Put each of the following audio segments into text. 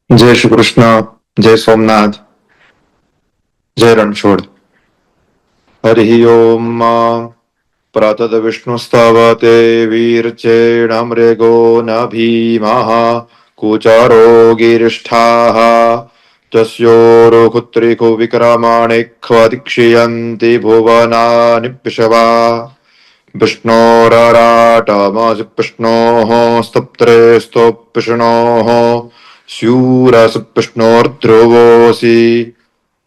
जय श्री कृष्ण, जय सोमनाथ, जय रणछोड़। हरि ओम। प्रातद विष्णुस्तवते वीर्चेणमृगो न भीमः कुचारो गिरिष्ठाः तस्योरुहुत्रिको विक्रमाणि ख्वदीक्षयन्ति भुवनानि विशवा विष्णोरराटमसुष्णोः स्तप्त्रे स्तोपिष्णोः स्यूरसुष्णोर्ध्रुवोऽसि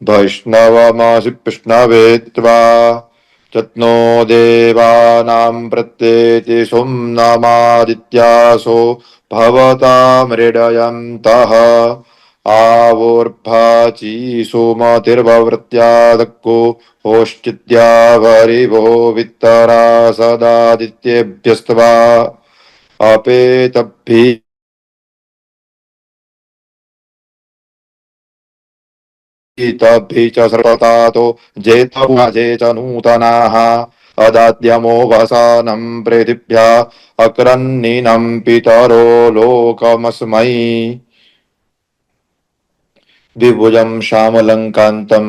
वैष्णवमसि विष्णवे त्वा तत्नो देवानां प्रत्येति सोमनामादित्यासो भवतामृडयन्तः आवोर्भाची सोमतिर्ववृत्यादक्को होश्चिद्यावरिवो वित्तरा सदादित्येभ्यस्त्वा अपेतभि तभि च सर्वतातो जेतवाजे च नूतनाः अदाद्यमो वसानं पृथिव्या अक्रन्निनं पितरो लोकमस्मै द्विभुजं श्यामलङ्कान्तं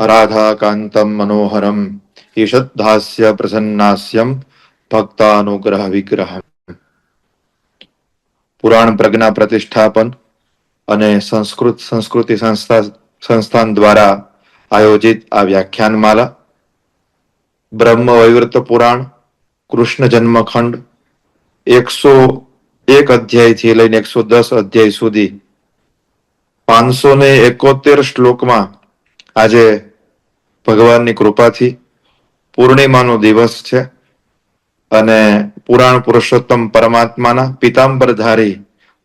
राधाकान्तं मनोहरं ईषद्धास्य प्रसन्नास्यं भक्तानुग्रह विग्रह। પુરાણ પ્રજ્ઞા પ્રતિષ્ઠાપન અને સંસ્કૃતિ સંસ્થાન દ્વારા આયોજિત આ વ્યાખ્યાનમાલા બ્રહ્મ વૈવર્ત પુરાણ કૃષ્ણ જન્મખંડ 101 અધ્યાયથી લઈને 110 અધ્યાય સુધી 571 શ્લોકમાં આજે ભગવાનની કૃપાથી પૂર્ણિમાનો દિવસ છે અને પુરાણ પુરુષોત્તમ પરમાત્માના પિતાંબરધારી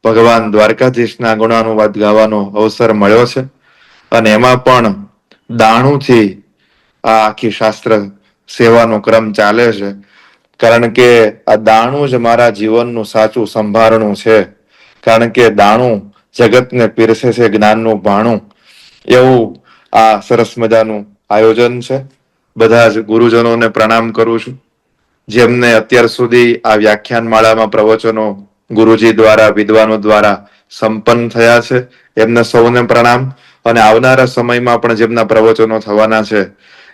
ભગવાન દ્વારકાધીશના ગુણાનુવાદ ગાવાનો અવસર મળ્યો છે અને એમાં પણ દાણુથી આ આખી શાસ્ત્ર સેવાનો ક્રમ ચાલે છે, કારણ કે આ દાણું જ મારા જીવનનું સાચું સંભારણું છે, કારણ કે દાણું જગતને પીરસે છે જ્ઞાનનું ભાણું. એવું આ સરસ મજાનું આયોજન છે. બધા જ ગુરુજનોને પ્રણામ કરું છું, જેમને અત્યાર સુધી આ વ્યાખ્યાન માળામાં પ્રવચનો ગુરુજી દ્વારા વિદ્વાનો દ્વારા સંપન્ન થયા છે, એમને સૌને પ્રણામ. અને આવનારા સમયમાં પણ જેમના પ્રવચનો થવાના છે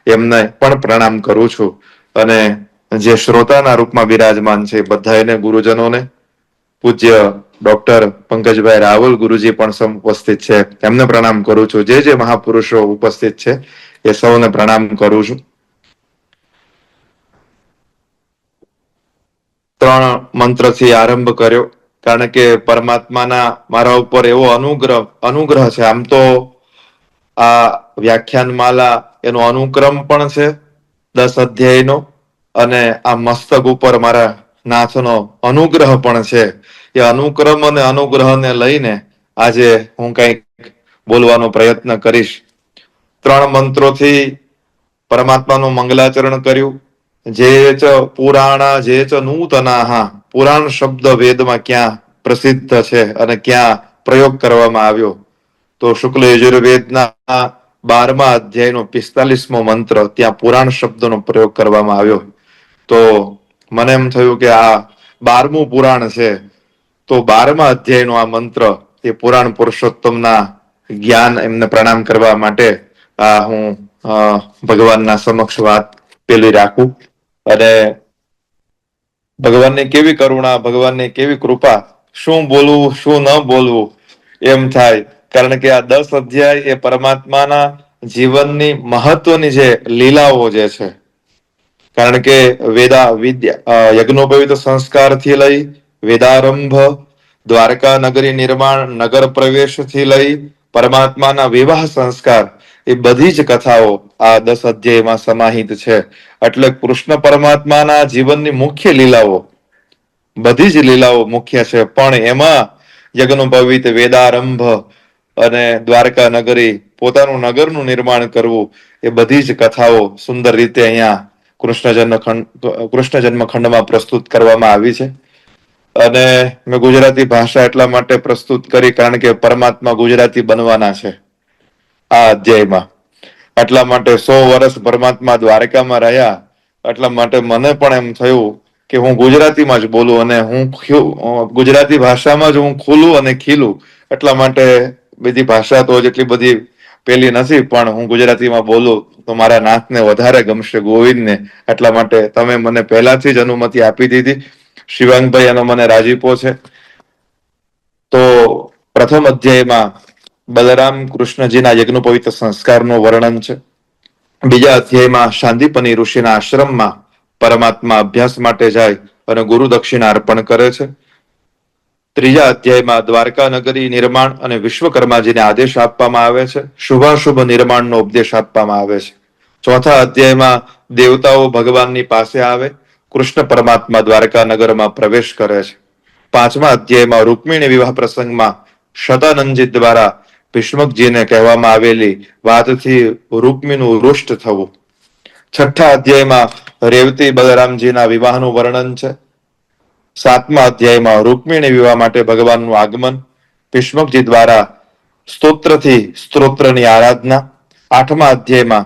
એમને પણ પ્રણામ કરું છું. અને જે શ્રોતાના રૂપમાં બિરાજમાન છે બધાને ગુરુજનોને પૂજ્ય ડોક્ટર પંકજભાઈ રાવલ ગુરુજી પણ ઉપસ્થિત છે, એમને પ્રણામ કરું છું. જે મહાપુરુષો ઉપસ્થિત છે એ સૌને પ્રણામ કરું છું. 3 મંત્રથી આરંભ કર્યો, કારણ કે પરમાત્માના મારા ઉપર એવો અનુગ્રહ છે. આમ તો આ વ્યાખ્યાનમાલા એનો અનુક્રમ પણ છે 10 અધ્યાયનો, અને આ મસ્તક ઉપર મારા નાથનો અનુગ્રહ પણ છે. એ અનુક્રમ અને અનુગ્રહને લઈને આજે હું કંઈક બોલવાનો પ્રયત્ન કરીશ. 3 મંત્રોથી પરમાત્માનું મંગલાચરણ કર્યું. જે ચ પુરાણા જે ચ નૂતનાહ, પુરાણ શબ્દ વેદમાં ક્યાં પ્રસિદ્ધ છે અને ક્યાં પ્રયોગ કરવામાં આવ્યો તો શુક્લ યજુર્વેદના 12મા અધ્યાયનો 45મો મંત્ર, ત્યાં પુરાણ શબ્દનો પ્રયોગ કરવામાં આવ્યો. તો મને એમ થયું કે આ 12મું પુરાણ છે, તો 12મા અધ્યાયનો આ મંત્ર એ પુરાણ પુરુષોત્તમના જ્ઞાન એમને પ્રણામ કરવા માટે આ હું ભગવાનના સમક્ષ વાત પેલી રાખું. અને ભગવાનની કેવી કરુણા, ભગવાનની કેવી કૃપા, શું બોલવું શું ન બોલવું એમ થાય. કારણ કે આ 10 અધ્યાય એ પરમાત્માના જીવનની મહત્વની જે લીલાઓ જે છે, કારણ કે યજ્ઞોપવિત સંસ્કારથી લઈ વેદારંભ, દ્વારકા નગરી નિર્માણ, નગર પ્રવેશથી લઈ પરમાત્માના વિવાહ સંસ્કાર, એ બધી જ કથાઓ આ 10 અધ્યાયમાં સમાહિત છે. એટલે કૃષ્ણ પરમાત્માના જીવનની મુખ્ય લીલાઓ, બધી જ લીલાઓ મુખ્ય છે, પણ એમાં યજ્ઞોપવિત, વેદારંભ અને દ્વારકા નગરી, પોતાનું નગરનું નિર્માણ કરવું, એ બધી જ કથાઓ સુંદર રીતે અહીંયા કૃષ્ણ જન્મખંડમાં પ્રસ્તુત કરવામાં આવી છે. અને મેં ગુજરાતી ભાષા એટલા માટે પ્રસ્તુત કરી કારણ કે પરમાત્મા ગુજરાતી બનવાના છે આ અધ્યાયમાં. એટલા માટે 100 વર્ષ પરમાત્મા દ્વારકામાં રહ્યા, એટલા માટે મને પણ એમ થયું કે હું ગુજરાતીમાં જ બોલું અને હું ગુજરાતી ભાષામાં જ હું ખુલું અને ખીલું. એટલા માટે બીજી ભાષા તો જેટલી બધી પેલી નથી, પણ હું ગુજરાતીમાં બોલું તો મારા નાથને વધારે ગમશે, ગોવિંદને. એટલા માટે તમે મને પહેલાથી જ અનુમતિ આપી દીધી. શિવાંગભાઈ, એનો મને રાજીપો છે. તો પ્રથમ અધ્યાયમાં બલરામ કૃષ્ણજીના યજ્ઞોપવિત સંસ્કારનું વર્ણન છે. બીજા અધ્યાયમાં શાંતિપની ઋષિના આશ્રમમાં પરમાત્મા અભ્યાસ માટે જાય અને ગુરુ દક્ષિણા અર્પણ કરે છે. ત્રીજા અધ્યાયમાં દ્વારકા નગરી નિર્માણ અને વિશ્વકર્માજીને આદેશ આપવામાં આવે છે. શુભાશુભ નિર્માણનો ઉપદેશ આપવામાં આવે છે. ચોથા અધ્યાયમાં દેવતાઓ ભગવાનની પાસે આવે, કૃષ્ણ પરમાત્મા દ્વારકા નગરમાં પ્રવેશ કરે છે. પાંચમા અધ્યાયમાં રૂકમિણી વિવાહ પ્રસંગમાં શતાનંદજી દ્વારા ભીષ્મકજીને કહેવામાં આવેલી વાતથી રૂકમીનું રૂષ્ટ થવું. છઠ્ઠા અધ્યાયમાં રેવતી બલરામજીના વિવાહનું વર્ણન છે. સાતમા અધ્યાયમાં રૂકમિણી વિવાહ માટે ભગવાનનું આગમન, ભીષ્મકજી દ્વારા સ્તોત્રથી સ્ત્રોત્રની આરાધના. આઠમા અધ્યાયમાં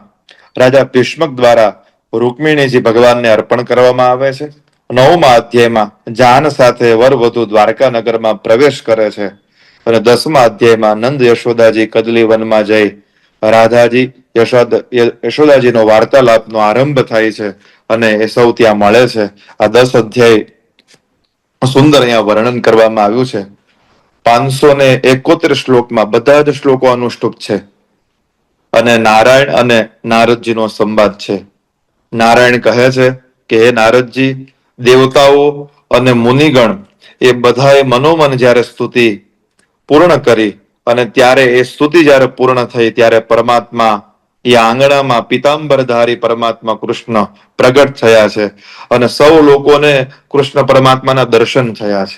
રાજા ભીષ્મક દ્વારા રૂકમિણીજી ભગવાનને અર્પણ કરવામાં આવે છે. નવમા અધ્યાયમાં જાન સાથે વર વધુ દ્વારકા નગરમાં પ્રવેશ કરે છે. અને દસમા અધ્યાયમાં નંદ યશોદાજી કદલી વનમાં જઈ રાધાજી યશોદાજીનો વાર્તાલાપનો આરંભ થાય છે અને એ સૌ ત્યાં મળે છે. આ 10 અધ્યાય સુંદર અહીંયા વર્ણન કરવામાં આવ્યું છે. 571 શ્લોકમાં બધા જ શ્લોકો અનુષ્ટુપ છે અને નારાયણ અને નારદજીનો સંવાદ છે. નારાયણ કહે છે કે હે નારદજી, દેવતાઓ અને મુનિગણ એ બધાએ મનોમન જ્યારે સ્તુતિ પૂર્ણ કરી અને ત્યારે એ સ્તુતિ જ્યારે પૂર્ણ થઈ ત્યારે પરમાત્મા એ આંગણામાં પિતાંબરધારી પરમાત્મા કૃષ્ણ પ્રગટ થયા છે અને સૌ લોકોને કૃષ્ણ પરમાત્માના દર્શન થયા છે.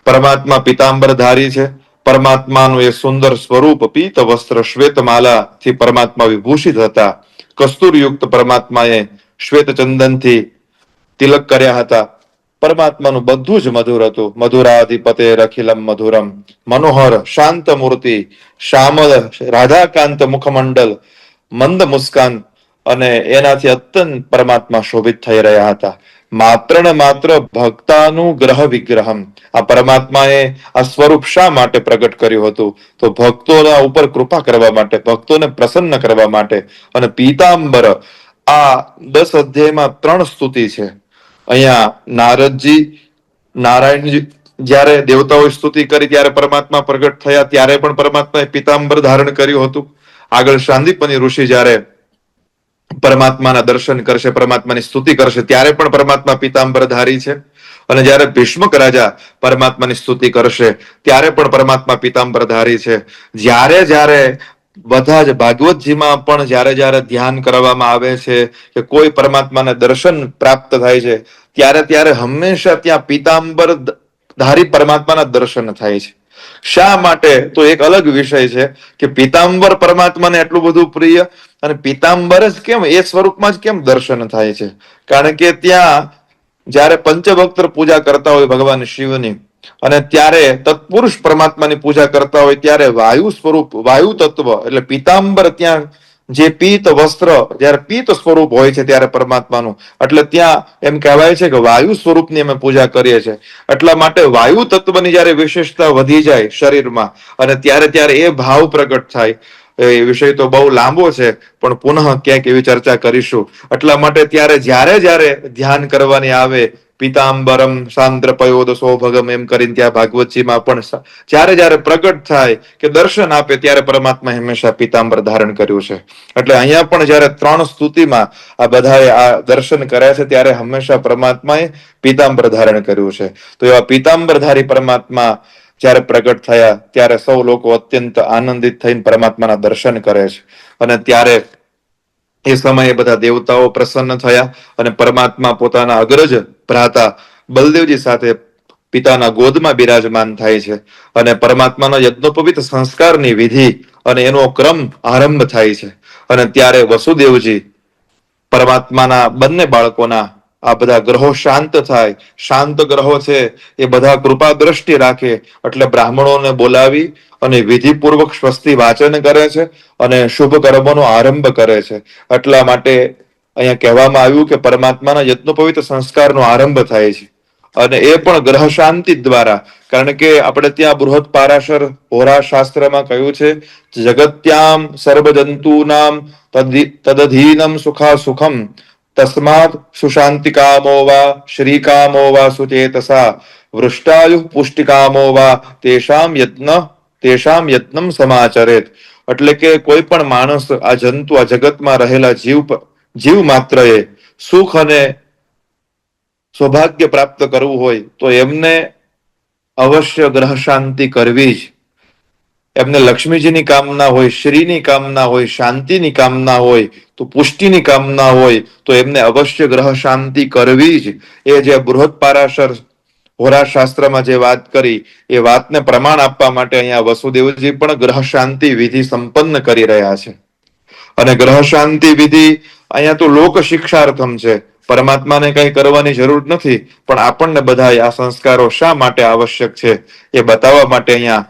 પરમાત્મા પિતાંબરધારી છે. પરમાત્માનું એ સુંદર સ્વરૂપ પીત વસ્ત્ર શ્વેતમાલાથી પરમાત્મા વિભૂષિત હતા. કસ્તુરયુક્ત પરમાત્માએ શ્વેત ચંદનથી તિલક કર્યા હતા. પરમાત્માનું બધું જ મધુર હતું. મધુરાધિપતે અખિલમ મધુરમ, મનોહર શાંત મૂર્તિ, શ્યામલ રાધાકાંત મુખમંડલ, મંદ મુસ્કાન, અને એનાથી અત્યંત પરમાત્મા શોભિત થઈ રહ્યા હતા. માત્ર ને માત્ર ભક્તાનુગ્રહ વિગ્રહમ, આ પરમાત્માએ આ સ્વરૂપ શા માટે પ્રગટ કર્યું હતું? તો ભક્તોના ઉપર કૃપા કરવા માટે, ભક્તોને પ્રસન્ન કરવા માટે. અને પીતાંબર, આ 10 અધ્યાયમાં 3 સ્તુતિ છે. અહીંયા નારદજી, નારાયણજી જ્યારે દેવતાઓએ સ્તુતિ કરી ત્યારે પરમાત્મા પ્રગટ થયા, ત્યારે પણ પરમાત્માએ પીતાંબર ધારણ કર્યું હતું. આગળ શાંતિપની ઋષિ જ્યારે પરમાત્માના દર્શન કરશે, પરમાત્માની સ્તુતિ કરશે, ત્યારે પણ પરમાત્મા પીતાંબરધારી છે. અને જ્યારે ભીષ્મક રાજા પરમાત્માની સ્તુતિ કરશે ત્યારે પણ પરમાત્મા પીતાંબરધારી છે. જ્યારે જ્યારે બધા જ ભાગવતજીમાં પણ જ્યારે જ્યારે ધ્યાન કરવામાં આવે છે કે કોઈ પરમાત્માને દર્શન પ્રાપ્ત થાય છે, ત્યારે ત્યારે હંમેશા ત્યાં પીતાંબર ધારી પરમાત્માના દર્શન થાય છે. શા માટે? તો એક અલગ વિષય છે કે પીતાંબર પરમાત્માને એટલું બધું પ્રિય, અને પીતાંબર જ કેમ એ સ્વરૂપમાં જ કેમ દર્શન થાય છે? કારણ કે ત્યાં જ્યારે પંચભક્ત પૂજા કરતા હોય ભગવાન શિવની, અને ત્યારે તત્પુરુષ પરમાત્માની પૂજા કરતા હોય ત્યારે વાયુ સ્વરૂપ, વાયુ તત્વ એટલે પીતાંબર, ત્યાં જે પીત વસ્ત્ર, જ્યારે પીત સ્વરૂપ હોય છે ત્યારે પરમાત્માનું, એટલે ત્યાં એમ કહેવાય છે કે વાયુ સ્વરૂપની અમે પૂજા કરીએ છીએ. એટલા માટે વાયુ તત્વની જ્યારે વિશેષતા વધી જાય શરીરમાં, અને ત્યારે ત્યારે એ ભાવ પ્રગટ થાય. એ વિષય તો બહુ લાંબો છે, પણ પુનઃ ક્યાંક એવી ચર્ચા કરીશું. એટલા માટે ત્યારે જ્યારે જ્યારે ધ્યાન કરવાની આવે, પીતાંબરમ સાંદ્રપયોદ સૌભગમ એમ કરીને ત્યાં ભાગવતજીમાં પણ જ્યારે જ્યારે પ્રગટ થાય કે દર્શન આપે ત્યારે પરમાત્મા હંમેશા પીતાંબર ધારણ કર્યું છે. એટલે અહીંયા પણ જ્યારે 3 સ્તુતિમાં આ બધાએ આ દર્શન કર્યા છે ત્યારે હંમેશા પરમાત્માએ પીતાંબર ધારણ કર્યું છે. તો એવા પીતાંબરધારી પરમાત્મા જ્યારે પ્રગટ થયા ત્યારે સૌ લોકો અત્યંત આનંદિત થઈને પરમાત્માના દર્શન કરે છે. અને ત્યારે એ સમયે બધા દેવતાઓ પ્રસન્ન થયા અને પરમાત્મા પોતાના અગ્રજ ભ્રાતા બલદેવજી સાથે પિતાના ગોદમાં બિરાજમાન થાય છે. અને પરમાત્માના યજ્ઞોપવિત સંસ્કારની વિધિ અને એનો ક્રમ આરંભ થાય છે. અને ત્યારે વસુદેવજી પરમાત્માના બંને બાળકોના આ બધા ગ્રહો શાંત થાય, શાંત ગ્રહો છે એ બધા કૃપા દ્રષ્ટિ રાખે એટલે બ્રાહ્મણોને બોલાવી અને વિધિપૂર્વક સ્વસ્તિ વાચન કરે છે અને શુભ કર્મોનો આરંભ કરે છે. એટલા માટે અહીંયા કહેવામાં આવ્યું કે પરમાત્માના યજ્ઞોપવિત સંસ્કારનો આરંભ થાય છે, અને એ પણ ગ્રહ શાંતિ દ્વારા. કારણ કે આપણે ત્યાં બૃહદ પારાશર હોરા શાસ્ત્રમાં કહ્યું છે જગત્યામ સર્વજંતુનામ તદધીનમ સુખા સુખમ તસ્માત સુશાંતિકામો વા શ્રીકામો વા સુચેતસા વૃષ્ટાયુ પુષ્ટિકામો વા તેષામ યત્નમ સમાચરેત. એટલે કે કોઈ પણ માણસ આ જંતુ આ જગતમાં રહેલા જીવ માત્ર એ સુખ અને સૌભાગ્ય પ્રાપ્ત કરવું હોય તો એમને અવશ્ય ગ્રહ શાંતિ કરવી જ. એમને લક્ષ્મીજીની કામના હોય, શ્રીની કામના હોય, શાંતિની કામના હોય, તો પુષ્ટિની કામના હોય તો એમને અવશ્ય ગ્રહ શાંતિ કરવી જ. એ જે બૃહદ પારાશર હોરા શાસ્ત્રમાં જે વાત કરી એ વાતને પ્રમાણ આપવા માટે અહીંયા વસુદેવજી પણ ગ્રહ શાંતિ વિધિ સંપન્ન કરી રહ્યા છે. અને ગ્રહ શાંતિ વિધિ અહીંયા તો લોક શિક્ષાર્થમ છે, પરમાત્માને કઈ કરવાની જરૂર નથી, પણ આપણને બધા આ સંસ્કારો શા માટે આવશ્યક છે એ બતાવવા માટે અહીંયા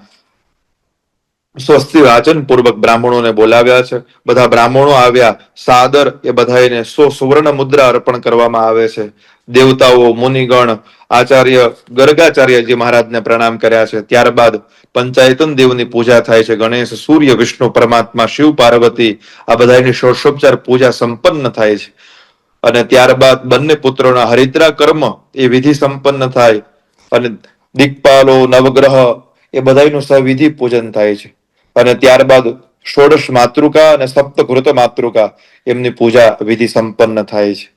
સ્વસ્તિ વાચન પૂર્વક બ્રાહ્મણોને બોલાવ્યા છે. બધા બ્રાહ્મણો આવ્યા, સાદર એ બધાને સુવર્ણ મુદ્રા અર્પણ કરવામાં આવે છે. દેવતાઓ, મુનિગણ, આચાર્ય ગર્ગાચાર્યજી મહારાજને પ્રણામ કર્યા છે. ત્યારબાદ પંચાયતન દેવની પૂજા થાય છે. ગણેશ, સૂર્ય, વિષ્ણુ, પરમાત્મા, શિવ, પાર્વતી આ બધાની ષોડશોપચાર પૂજા સંપન્ન થાય છે. અને ત્યારબાદ બંને પુત્રોના હરિદ્રા કર્મ એ વિધિ સંપન્ન થાય અને દિક્પાલો, નવગ્રહ એ બધાનું સવિધિ પૂજન થાય છે. અને ત્યારબાદ ષોડશ માતૃકા અને સપ્તઘૃત માતૃકા એમની પૂજા વિધિ સંપન્ન થાય છે.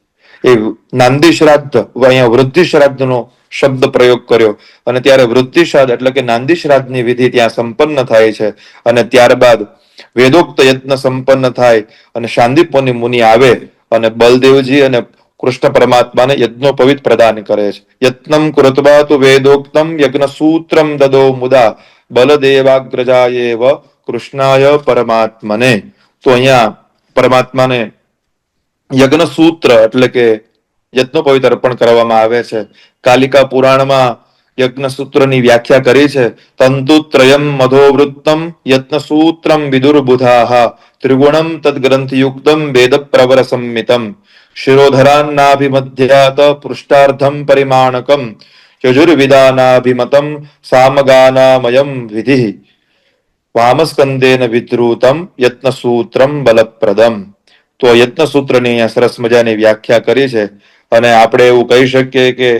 એ નાંદી શ્રાદ્ધ, અહીંયા વૃદ્ધિ શ્રાદ્ધનો શબ્દ પ્રયોગ કર્યો અને ત્યારે વૃદ્ધિ શ્રાદ્ધ એટલે કે નાંદી શ્રાદ્ધની વિધિ ત્યાં સંપન્ન થાય છે. અને ત્યારબાદ વેદોક્ત યજ્ઞ સંપન્ન થાય અને શાંતિપોની મુનિ આવે અને બલદેવજી અને કૃષ્ણ પરમાત્માને યજ્ઞોપવિત પ્રદાન કરે છે. યત્નમ કૃત્વા તુ વેદોક્તમ યજ્ઞ સૂત્રમ દદો મુદા બલદેવાગ્રજાયેવ કૃષ્ણાય પરમાત્મને. તો અહીંયા પરમાત્માને યજ્ઞ સૂત્ર એટલે કે યજ્ઞોપવિત અર્પણ કરવામાં આવે છે. કાલિકા પુરાણમાં યજ્ઞ સૂત્રની વ્યાખ્યા કરી છે. તંતુત્રયમ મધોવૃત્તમ યજ્ઞ સૂત્રમ વિદુર્બુધાહ ત્રિગુણમ તદ્ગ્રંથયુક્તમ વેદ પ્રવર સંમિતમ શિરોધરાન્નાભિમધ્યાત પૃષ્ટાર્ધમ પરિમાણકમ યજુર્વિદાનાભિમતમ સામગાનામયમ વિધિ વામસ્કંદેન વિદ્રુતમ યજ્ઞ સૂત્રમ બલપ્રદમ. તો યજ્ઞ સૂત્રની અહીંયા સરસ મજાની વ્યાખ્યા કરી છે. અને આપણે એવું કહી શકીએ કે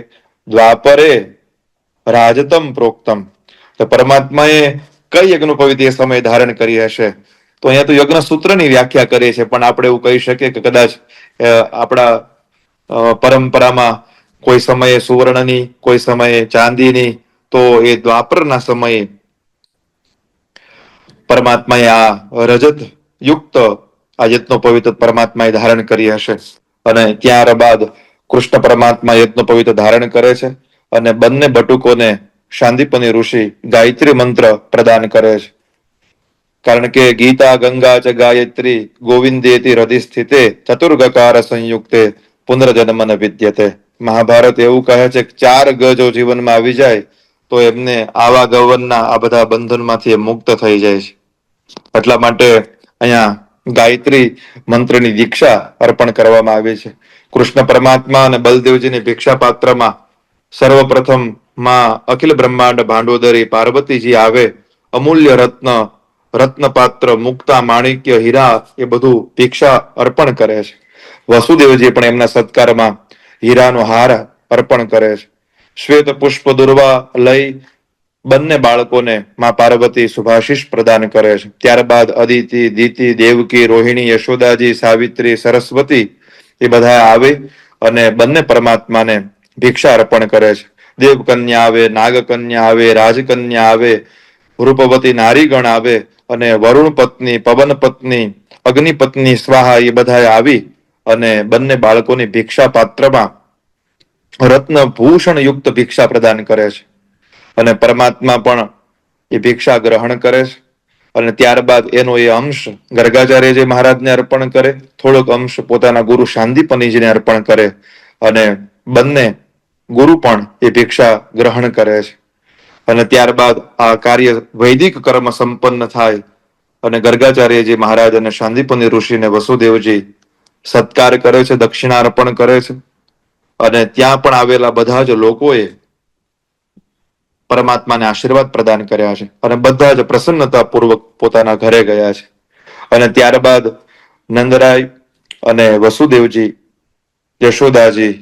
દ્વાપરે રાજતમ પ્રોક્તમ, તો પરમાત્માએ કઈ યજ્ઞોપવિત એ સમય ધારણ કરી હશે. તો અહીંયા તો યજ્ઞ સૂત્રની વ્યાખ્યા કરી છે, પણ આપણે એવું કહી શકીએ કે કદાચ આપણા પરંપરામાં કોઈ સમયે સુવર્ણની, કોઈ સમયે ચાંદીની, તો એ દ્વાપરના સમયે પરમાત્માએ આ રજત યુક્ત આ યજ્ઞોપવિત પરમાત્માએ ધારણ કરી હશે. અને ત્યારબાદ કૃષ્ણ પરમાત્મા યજ્ઞોપવિત ધારણ કરે છે અને બંને બટુકોને શાંતિપની ઋષિ ગાયત્રી મંત્ર પ્રદાન કરે છે. કારણ કે ગીતા ગંગા ચ ગાયત્રી ગોવિંદેતિ હૃદય સ્થિતે ચતુર્ગકાર સંયુક્તે પુનર્જન્મન વિદ્યતે. મહાભારત એવું કહે છે કે 4 ગ જો જીવનમાં આવી જાય તો એમને આવા ગવનના આ બધા બંધનમાંથી મુક્ત થઈ જાય છે. એટલા માટે અહીંયા ગાયત્રી મંત્રની દીક્ષા અર્પણ કરવામાં આવી છે. કૃષ્ણ પરમાત્મા અને બલદેવજીની ભિક્ષા પાત્રમાં સર્વપ્રથમ માં અખિલ બ્રહ્માંડ ભાંડોદરી પાર્વતીજી આવે, અમૂલ્ય રત્નપાત્ર, મુક્તા, માણિક્ય, હીરા એ બધું ભિક્ષા અર્પણ કરે છે. વસુદેવજી પણ એમના સત્કારમાં હીરાનો હાર અર્પણ કરે છે. શ્વેત પુષ્પ દુર્વા લઈ બંને બાળકોને માં પાર્વતી શુભાશીષ પ્રદાન કરે છે. ત્યારબાદ અદિતિ, દિતિ, દેવકી, રોહિણી, યશોદાજી, સાવિત્રી, સરસ્વતી એ બધા આવે અને બંને પરમાત્માને ભિક્ષા અર્પણ કરે છે. દેવકન્યા આવે, નાગકન્યા આવે, રાજકન્યા આવે, રૂપવતી નારીગણ આવે અને વરુણ પત્ની, પવન પત્ની, અગ્નિ પત્ની સ્વાહા એ બધા આવી અને બંને બાળકોની ભિક્ષા પાત્રમાં રત્ન ભૂષણ યુક્ત ભિક્ષા પ્રદાન કરે છે. અને પરમાત્મા પણ એ ભિક્ષા ગ્રહણ કરે છે. અને ત્યારબાદ એનો એ અંશ ગર્ગાચાર્યજી મહારાજને અર્પણ કરે, થોડોક અંશ પોતાના ગુરુ શાંતિપનીજીને અર્પણ કરે અને બંને ગુરુ પણ એ ભિક્ષા ગ્રહણ કરે છે. અને ત્યારબાદ આ કાર્ય વૈદિક કર્મ સંપન્ન થાય અને ગર્ગાચાર્યજી મહારાજ અને શાંતિપની ઋષિને વસુદેવજી સત્કાર કરે છે, દક્ષિણા અર્પણ કરે છે. અને ત્યાં પણ આવેલા બધા જ લોકોએ પરમાત્માને આશીર્વાદ પ્રદાન કર્યા છે અને બધા જ પ્રસન્નતાપૂર્વક પોતાના ઘરે ગયા છે. અને ત્યારબાદ નંદરાય અને વસુદેવજી, યશોદાજી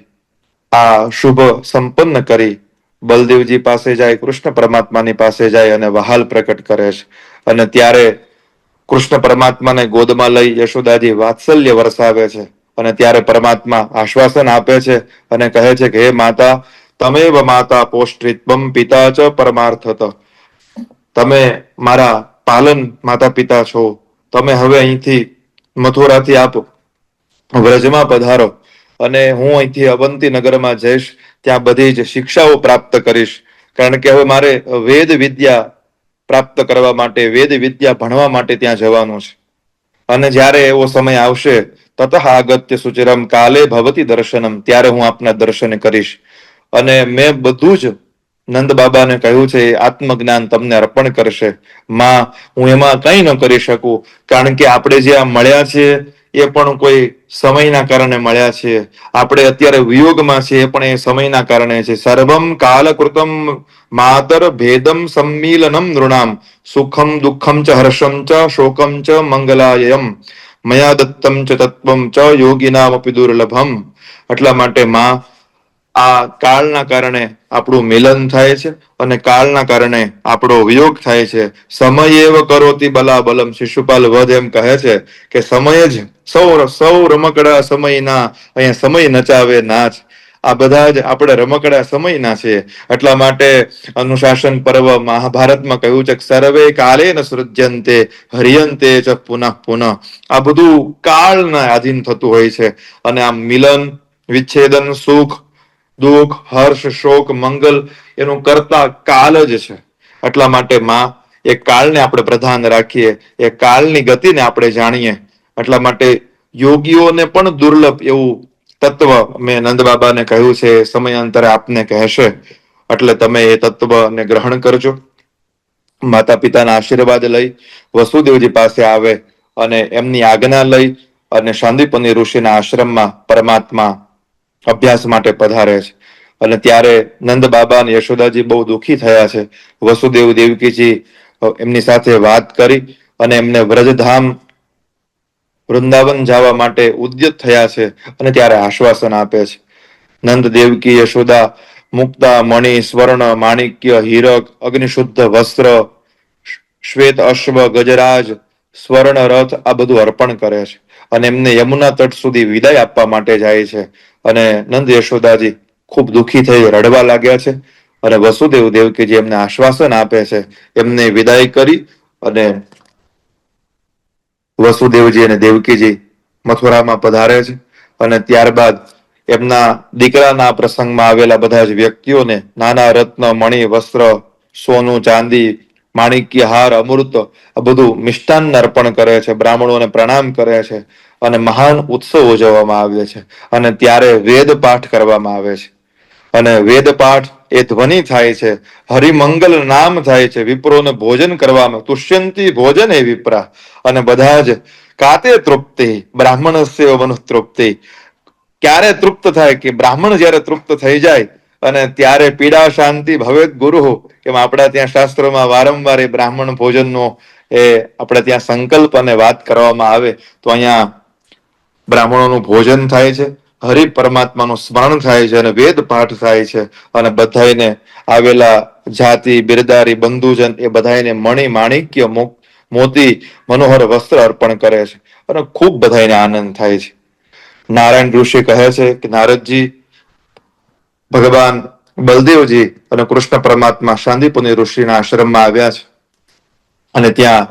આ શુભ સંપન્ન કરી બલદેવજી પાસે જાય, કૃષ્ણ પરમાત્માની પાસે જાય અને વહાલ પ્રકટ કરે છે. અને ત્યારે કૃષ્ણ પરમાત્માને ગોદમાં લઈ યશોદાજી વાત્સલ્ય વરસાવે છે. અને ત્યારે પરમાત્મા આશ્વાસન આપે છે અને કહે છે કે હે માતા, તમેવ માતા પોષ્ટ્રિત્વમ પિતા ચ પરમાર્થત, તમે મારા પાલન માતા પિતા છો. તમે હવે અહીંથી મથુરાથી આપ વ્રજમાં પધારો અને હું અહીંથી અવંતી નગરમાં જઈશ, ત્યાં બધી જ શિક્ષાઓ પ્રાપ્ત કરીશ. કારણ કે હવે મારે વેદ વિદ્યા પ્રાપ્ત કરવા માટે, વેદ વિદ્યા ભણવા માટે ત્યાં જવાનું છે. અને જ્યારે એવો સમય આવશે, તતઃ આગત્ય સુચિરમ કાલે ભવતી દર્શનમ, ત્યારે હું આપના દર્શન કરીશ. અને મેં બધું જ નંદ બાબાને કહ્યું છે, આત્મજ્ઞાન તમને અર્પણ કરશે. માં, હું એમાં કંઈ ન કરી શકું, કારણ કે આપણે જે આ મળ્યા છીએ એ પણ કોઈ સમયના કારણે મળ્યા છીએ. આપણે અત્યારે વિયોગમાં છીએ એ પણ એ સમયના કારણે છે. સર્વમ કાલકૃતમ માતર ભેદમ સંમિલનમ નૃણામ, સુખમ દુઃખમ ચ હર્ષમ ચ શોકમ ચ મંગલાયમ, મયા દત્તમ ચ તત્વમ ચ યોગિનામપી દુર્લભમ. એટલા માટે માં, આ કાળના કારણે આપણું મિલન થાય છે અને કાળના કારણે આપણો વિયોગ થાય છે. સમય એવ કરોતિ બલા બલમ, શિશુપાલ વધ એમ કહે છે કે સમય જ સૌ રમકડા સમયના, અહીંયા સમય નચાવે નાચ. આ બધા જ આપણે રમકડા સમયના છે. એટલા માટે અનુશાસન પર્વ મહાભારતમાં કહ્યું છે કે સર્વે કાલે ન સૃજ્યંતે હરિયંતે ચ પુનઃ પુનઃ. આ બધું કાળના આધીન થતું હોય છે. અને આ મિલન, વિચ્છેદન, સુખ દુઃખ, હર્ષ, શોક, મંગલ એનું કરતા કાલ જ છે. એટલા માટે માં, એ કાળને આપણે પ્રધાન રાખીએ, એ કાળની ગતિને આપણે જાણીએ. એટલા માટે યોગીઓને પણ દુર્લભ એવું તત્વ મેં નંદ બાબાને કહ્યું છે, સમયાંતરે આપને કહેશે. એટલે તમે એ તત્વને ગ્રહણ કરજો. માતા પિતાના આશીર્વાદ લઈ વસુદેવજી પાસે આવે અને એમની આજ્ઞા લઈ અને શાંદિપની ઋષિના આશ્રમમાં પરમાત્મા અભ્યાસ માટે પધારે છે. અને ત્યારે નંદ બાબા અને યશોદાજી બહુ દુઃખી થયા છે. વસુદેવ દેવકીજી એમની સાથે વાત કરી અને એમને વ્રજધામ વૃંદાવન જવા માટે ઉદ્યત થયા છે. અને ત્યારે આશ્વાસન આપે છે. નંદ દેવકી યશોદા મુક્તા મણિ સ્વર્ણ માણિક્ય હીરક અગ્નિશુદ્ધ વસ્ત્ર શ્વેત અશ્વ ગજરાજ સ્વર્ણ રથ આ બધું અર્પણ કરે છે. અને એમને યમુના તટ સુધી વિદાય આપવા માટે જાય છે. અને નંદ યશોદાજી ખૂબ દુઃખી થઈ રડવા લાગ્યા છે. અને વસુદેવ દેવકીજી એમને આશ્વાસન આપે છે. એમને વિદાય કરી અને વસુદેવજી અને દેવકીજી મથુરામાં પધારે છે. અને ત્યારબાદ એમના દીકરાના પ્રસંગમાં આવેલા બધા જ વ્યક્તિઓને નાના રત્ન મણિ વસ્ત્ર સોનું ચાંદી માણિક્ય હાર અમૃત આ બધું મિષ્ટાન અર્પણ કરે છે. બ્રાહ્મણોને પ્રણામ કરે છે અને મહાન ઉત્સવ ઉજવવામાં આવે છે. અને ત્યારે વેદ પાઠ કરવામાં આવે છે. અને વેદ પાઠ એ ધ્વનિ થાય છે, હરિમંગલ નામ થાય છે, વિપ્રોને ભોજન કરવામાં તુષ્યંતી ભોજન એ વિપ્રા. અને બધા જ કાતે તૃપ્તિ બ્રાહ્મણસ્ય મનુ તૃપ્તિ. ક્યારે તૃપ્ત થાય કે બ્રાહ્મણ જ્યારે તૃપ્ત થઈ જાય અને ત્યારે પીડા શાંતિ ભવેત ગુરુ, એમ આપણા ત્યાં શાસ્ત્રોમાં વારંવાર એ બ્રાહ્મણ ભોજનનો એ આપણે ત્યાં સંકલ્પ અને વાત કરવામાં આવે તો અહીંયા બ્રાહ્મણોનું ભોજન થાય છે, હરિ પરમાત્માનું સ્મરણ થાય છે અને વેદ પાઠ થાય છે. અને બધાને આવેલા જાતિ બિરદારી બંધુજન એ બધાને મણિ માણિક્ય મોતી મનોહર વસ્ત્ર અર્પણ કરે છે અને ખૂબ બધાને આનંદ થાય છે. નારાયણ ઋષિ કહે છે કે નારદજી, ભગવાન બલદેવજી અને કૃષ્ણ પરમાત્મા શાંતિપુની ઋષિના આશ્રમમાં આવ્યા છે. અને ત્યાં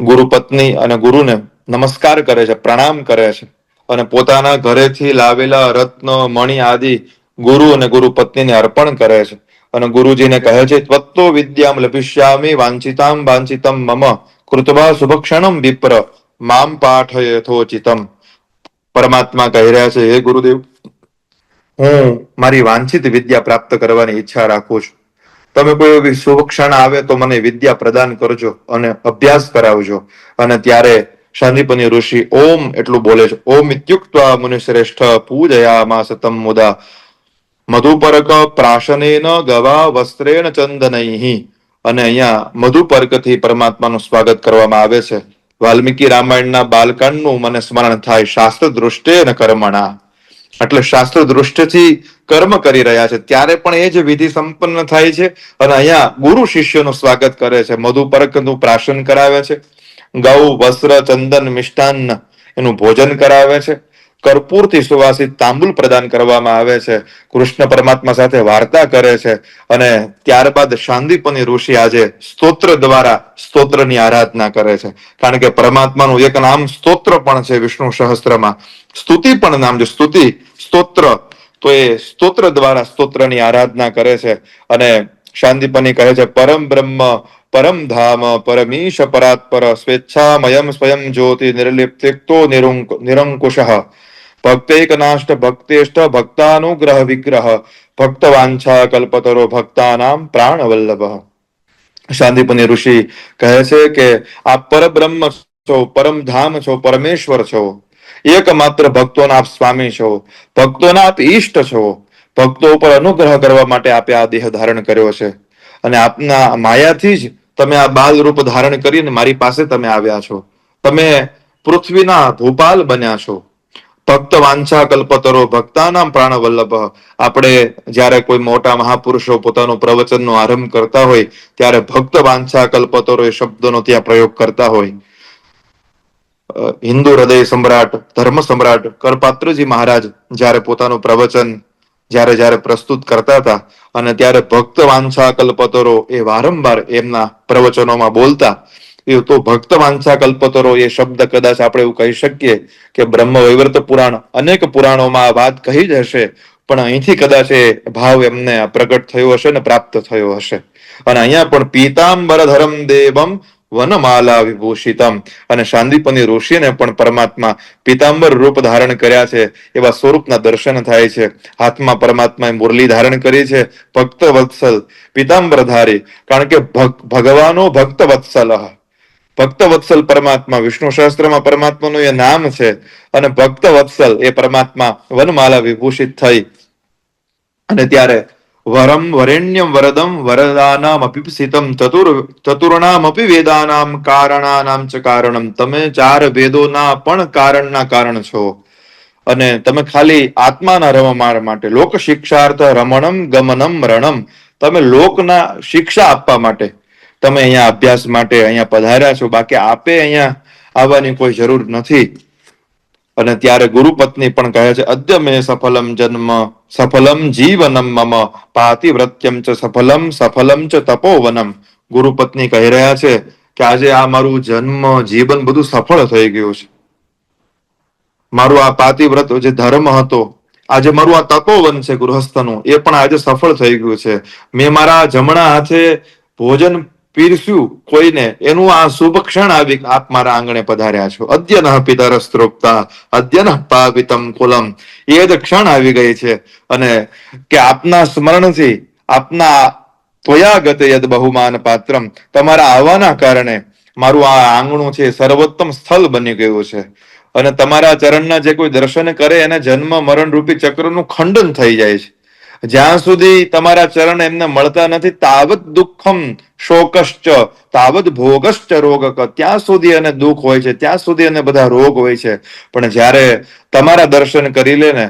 ગુરુ પત્ની અને ગુરુને નમસ્કાર કરે છે, પ્રણામ કરે છે. અને પોતાના ઘરેથી લાવેલા રત્ન મણિ આદિ ગુરુ અને ગુરુ પત્નીને અર્પણ કરે છે. અને ગુરુજીને કહે છે ત્વત્તો વિદ્યામ લભિષ્યામિ વાંછિતામ વાંછિતમ મમ કૃતવા શુભક્ષણમ વિપ્ર મામ પાઠયથોચિતમ. પરમાત્મા કહી રહ્યા છે, હે ગુરુદેવ, હું મારી વાંછિત વિદ્યા પ્રાપ્ત કરવાની ઈચ્છા રાખું છું. તમે કોઈ એવી શુભ ક્ષણ આવે તો મને વિદ્યા પ્રદાન કરજો અને અભ્યાસ કરાવજો. અને ત્યારે શાંતિપની ઋષિ ઓમ એટલું બોલે છે. ઓમ ઇત્યુક્ત્વા મુનિશ્રેષ્ઠ પૂજયામાસ તમ મુદા મધુપર્ક પ્રાશનેન ગવા વસ્ત્રેણ ચંદનૈહિ. અને અહીંયા મધુપર્કથી પરમાત્માનું સ્વાગત કરવામાં આવે છે. વાલ્મીકી રામાયણના બાલકાંડનું મને સ્મરણ થાય, શાસ્ત્ર દૃષ્ટેન કર્મણા. એટલે શાસ્ત્ર દૃષ્ટિથી કર્મ કરી રહ્યા છે ત્યારે પણ એ જ વિધિ સંપન્ન થાય છે. અને અહીંયા ગુરુ શિષ્યનું સ્વાગત કરે છે, મધુપર્કનું પ્રાશન કરાવે છે, ગૌ વસ્ત્ર ચંદન મિષ્ટાન્ન એનું ભોજન કરાવે છે, કર્પૂરથી સુવાસિત તાંબુલ પ્રદાન કરવામાં આવે છે, કૃષ્ણ પરમાત્મા સાથે વાર્તા કરે છે. અને ત્યારબાદ શાંદિપની ઋષિ આજે સ્તોત્ર દ્વારા સ્તોત્રની આરાધના કરે છે. કારણ કે પરમાત્માનું એક નામ સ્તોત્ર પણ છે વિષ્ણુ સહસ્ત્રમાં, સ્તુતિ પણ નામ છે, સ્તુતિ સ્તોત્ર. તો એ સ્તોત્ર દ્વારા સ્તોત્રની આરાધના કરે છે. અને શાંતિપની કહે છે, પરમ બ્રહ્મ પરમ ધામ પરમીશ પરાત્પર સ્વેચ્છામયમ સ્વયં જ્યોતિ નિર્લિપ્તિક્તો નિરંકુશ ભક્તૈકનાષ્ટ ભક્તેષ્ટ ભક્તાનુગ્રહ વિગ્રહ ભક્તવાંછા કલ્પતરો ભક્તાનામ પ્રાણવલ્લભ. શાંતિપની ઋષિ કહે છે કે આપ પરબ્રહ્મ છો, પરમ ધામ છો, પરમેશ્વર છો, એકમાત્ર ભક્તોના આપ સ્વામી છો, ભક્તોના આપ ઈષ્ટ છો. ભક્તો ઉપર અનુગ્રહ કરવા માટે આપે આ દેહ ધારણ કર્યો છે. અને આપના માયાથી જ તમે આ બાલ રૂપ ધારણ કરીને મારી પાસે તમે આવ્યા છો. તમે પૃથ્વીના ભૂપાલ બન્યા છો. ભક્ત વાંછા કલ્પતરો ભક્તાનામ પ્રાણવલ્લભ. આપણે જ્યારે કોઈ મોટા મહાપુરુષો પોતાનું પ્રવચનનો આરંભ કરતા હોય ત્યારે ભક્ત વાંછા કલ્પતરો એ શબ્દનો ત્યાં પ્રયોગ કરતા હોય. હિન્દુ હૃદય સમ્રાટ ધર્મ સમ્રાટ કરપાત્રજી મહારાજ જ્યારે પોતાનું પ્રવચન જ્યારે જ્યારે પ્રસ્તુત કરતા હતા અને ત્યારે ભક્ત વાંછા કલ્પતરો એ વારંવાર એમના પ્રવચનોમાં બોલતા. એ તો ભક્ત વાંછા કલ્પતરો એ શબ્દ કદાચ આપણે એવું કહી શકીએ કે બ્રહ્મ વૈવર્ત પુરાણ અનેક પુરાણોમાં આ વાત કહી જ હશે, પણ અહીંથી કદાચ એ ભાવ એમને પ્રગટ થયો હશે ને પ્રાપ્ત થયો હશે. અને અહીંયા પણ પીતાંબર ધરમ દેવમ વનમાલા વિભૂષિતમ. અને શાંતિપની ઋષિને પણ પરમાત્મા પીતાંબર રૂપ ધારણ કર્યા છે એવા સ્વરૂપના દર્શન થાય છે. હાથમાં પરમાત્માએ મુરલી ધારણ કરી છે, ભક્ત વત્સલ પીતાંબરધારી. કારણ કે ભગવાનો ભક્ત વત્સલ, ભક્ત વત્સલ પરમાત્મા વિષ્ણુ સહસ્ત્રમાં પરમાત્માનું એ નામ છે. અને ભક્ત વત્સલ એ પરમાત્મા વનમાલા વિભૂષિત થઈ. અને ત્યારે વરમ વરેણ્યમ વરદમ વરદાનામ અપિપસિતમ ચતુર્ણામ અપી વેદાનામ કારણાનામ ચ કારણમ. તમે ચાર વેદોના પણ કારણના કારણ છો. અને તમે ખાલી આત્માના રમમાર માટે લોક શિક્ષાર્થ રમણમ ગમનમ રણમ, તમે લોકના શિક્ષા આપવા માટે તમે અહીંયા અભ્યાસ માટે અહીંયા પધાર્યા છો. બાકી આપે અહીંયા આવવાની કોઈ જરૂર નથી. અને ત્યારે ગુરુપત્ની પણ કહે છે, અદ્ય મે સફલમ જન્મ સફલમ જીવનમ મમ પાતિવ્રત્યમ ચ સફલમ સફલમ ચ તપોવનમ. ગુરુપત્ની કહી રહ્યા છે કે આજે આ મારું જન્મ જીવન બધું સફળ થઈ ગયું છે. મારું આ પાતિવ્રત જે ધર્મ હતો, આજે મારું આ તપોવન છે ગૃહસ્થનું, એ પણ આજે સફળ થઈ ગયું છે. મેં મારા જમણા હાથે ભોજન પીરસ્યું કોઈને, એનું આ શુભ ક્ષણ આવી આપ મારા આંગણે પધાર્યા છો. અદ્યનઃ પિતરસ્ત્રોક્તા અદ્યનઃ પાવિતમ કુલમ. એ જ ક્ષણ આવી ગઈ છે. અને કે આપના સ્મરણથી આપના ત્વયાગતે યદ બહુમાન પાત્રમ, તમારા આવવાના કારણે મારું આ આંગણું છે સર્વોત્તમ સ્થળ બની ગયું છે. અને તમારા ચરણના જે કોઈ દર્શન કરે એને જન્મ મરણ રૂપી ચક્રનું ખંડન થઈ જાય છે. જ્યાં સુધી તમારા ચરણ એમને મળતા નથી તાવત દુઃખમ શોકશ્ચ તાવત ભોગશ્ચ રોગક, ત્યાં સુધી એને દુઃખ હોય છે, ત્યાં સુધી એને બધા રોગ હોય છે. પણ જ્યારે તમારા દર્શન કરી લે ને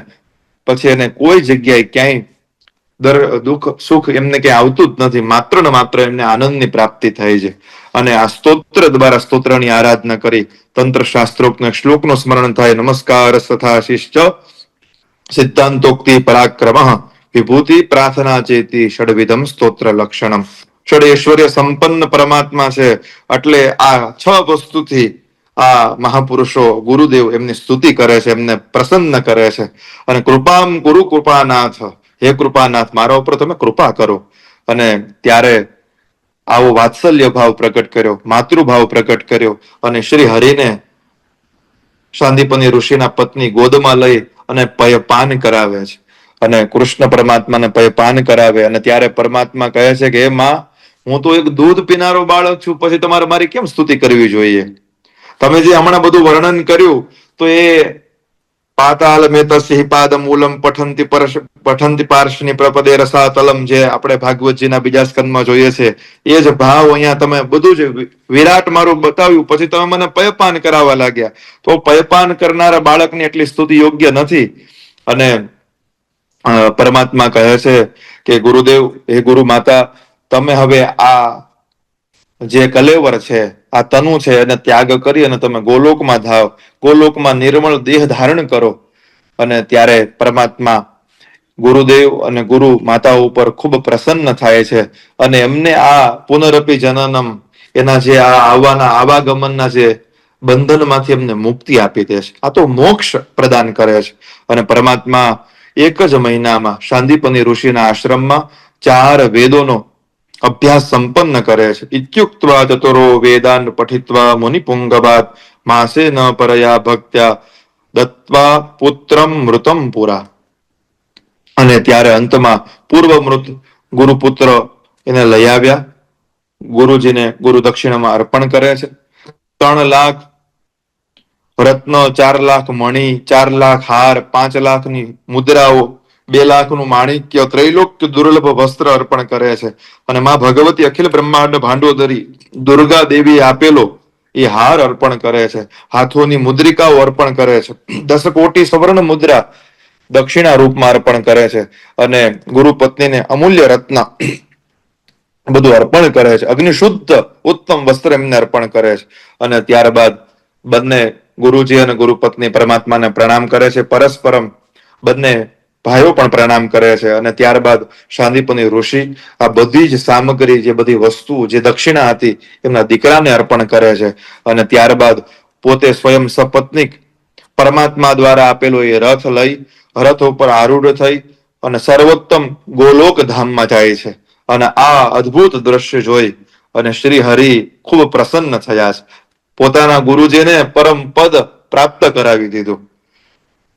પછી એને કોઈ જગ્યાએ ક્યાંય દુઃખ સુખ એમને ક્યાંય આવતું જ નથી. માત્ર ને માત્ર એમને આનંદની પ્રાપ્તિ થાય છે. અને આ સ્તોત્ર દ્વારા સ્તોત્રની આરાધના કરી તંત્ર શાસ્ત્રોક્ત શ્લોકનું સ્મરણ થાય. નમસ્કાર તથા શિષ્ટ સિદ્ધાંતોક્તિ પરાક્રમ વિભૂતિ પ્રાર્થના ચેતી ષડવિધમ સ્તોત્ર લક્ષણમ. ષડૈશ્વર્ય સંપન્ન પરમાત્મા છે. એટલે આ છ વસ્તુથી આ મહાપુરુષો ગુરુદેવ એમની સ્તુતિ કરે છે, એમને પ્રસન્ન કરે છે. અને કૃપામ ગુરુ કૃપાનાથ, હે કૃપાનાથ મારા ઉપર તમે કૃપા કરો. અને ત્યારે આવો વાત્સલ્ય ભાવ પ્રકટ કર્યો, માતૃભાવ પ્રકટ કર્યો. અને શ્રી હરિને શાંતિપની ઋષિના પત્ની ગોદમાં લઈ અને પયપાન કરાવે છે. અને કૃષ્ણ પરમાત્માને પયપાન કરાવે. અને ત્યારે પરમાત્મા કહે છે કે હે માં, હું તો એક દૂધ પીનારો બાળક છું, પછી તમારે મારી કેમ સ્તુતિ કરવી જોઈએ? તમે જે હમણાં બધું વર્ણન કર્યું તો એ પાતાલ મેતસ્ય પાદમૂલમ પઠંતી પાર્શની પ્રપદે રસાતલમ, જે આપણે ભાગવતજીના બીજા સ્કંદમાં જોઈએ છે એ જ ભાવ અહીંયા તમે બધું જ વિરાટ મારું બતાવ્યું, પછી તમે મને પયપાન કરાવવા લાગ્યા. તો પયપાન કરનારા બાળકની એટલી સ્તુતિ યોગ્ય નથી. અને પરમાત્મા કહે છે કે ગુરુદેવ, હે ગુરુ માતા, તમે હવે આ જે કલેવર છે, આ તનુ છે, એને ત્યાગ કરી અને તમે ગોલોકમાં ધાવ, ગોલોકમાં નિર્મળ દેહ ધારણ કરો. અને ત્યારે પરમાત્મા ગુરુદેવ અને ગુરુ માતા ઉપર ખૂબ પ્રસન્ન થાય છે અને એમને આ પુનરપી જનનમ, એના જે આ આવવાના આવાગમનના જે બંધનમાંથી એમને મુક્તિ આપી દે છે. આ તો મોક્ષ પ્રદાન કરે છે. અને પરમાત્મા એક જ મહિનામાં શાંતિપની ઋષિના આશ્રમમાં 4 વેદોનો અભ્યાસ સંપન્ન કરે છે. ઇત્યુક્ત્વા ચતુરો વેદાન પઠિત્વા મુનિપુંગવાત માસે ન પરયા ભક્ત્યા દત્વા પુત્રમ મૃતમ પુરા. અને ત્યારે અંતમાં પૂર્વ મૃત ગુરુપુત્ર એને લઈ આવ્યા, ગુરુજીને ગુરુ દક્ષિણામાં અર્પણ કરે છે. 3 લાખ રત્નો, 4 લાખ મણી, 4 લાખ હાર, 5 લાખની મુદ્રાઓ, 2 લાખનું માણિક્ય, ત્રૈલોક્ય દુર્લભ વસ્ત્ર અર્પણ કરે છે. અને માં ભગવતી અખિલ બ્રહ્માંડ ભાંડોદરી દુર્ગા દેવી આપેલો એ હાર અર્પણ કરે છે. હાથોની મુદ્રિકાઓ અર્પણ કરે છે. 10 કોટી સવર્ણ મુદ્રા દક્ષિણા રૂપમાં અર્પણ કરે છે. અને ગુરુ પત્નીને અમૂલ્ય રત્ન બધું અર્પણ કરે છે. અગ્નિશુદ્ધ ઉત્તમ વસ્ત્ર એમને અર્પણ કરે છે. અને ત્યારબાદ બંને ગુરુજી અને ગુરુ પત્ની પરમાત્માને પ્રણામ કરે છે. પરસ્પરમ બંને ભાઈઓ પણ પ્રણામ કરે છે. અને ત્યારબાદ શાંતિપની ઋષિ આ બધી જ સામગ્રી, જે બધી વસ્તુ, જે દક્ષિણા હતી, એમના દીકરાને અર્પણ કરે છે. અને ત્યારબાદ પોતે સ્વયં સપત્નીક પરમાત્મા દ્વારા આપેલો એ રથ લઈ, રથ ઉપર આરૂઢ થઈ અને સર્વોત્તમ ગોલોક ધામમાં જાય છે. અને આ અદ્ભુત દ્રશ્ય જોઈ અને શ્રી હરિ ખૂબ પ્રસન્ન થયા છે. પોતાના ગુરુજીને પરમ પદ પ્રાપ્ત કરાવી દીધું.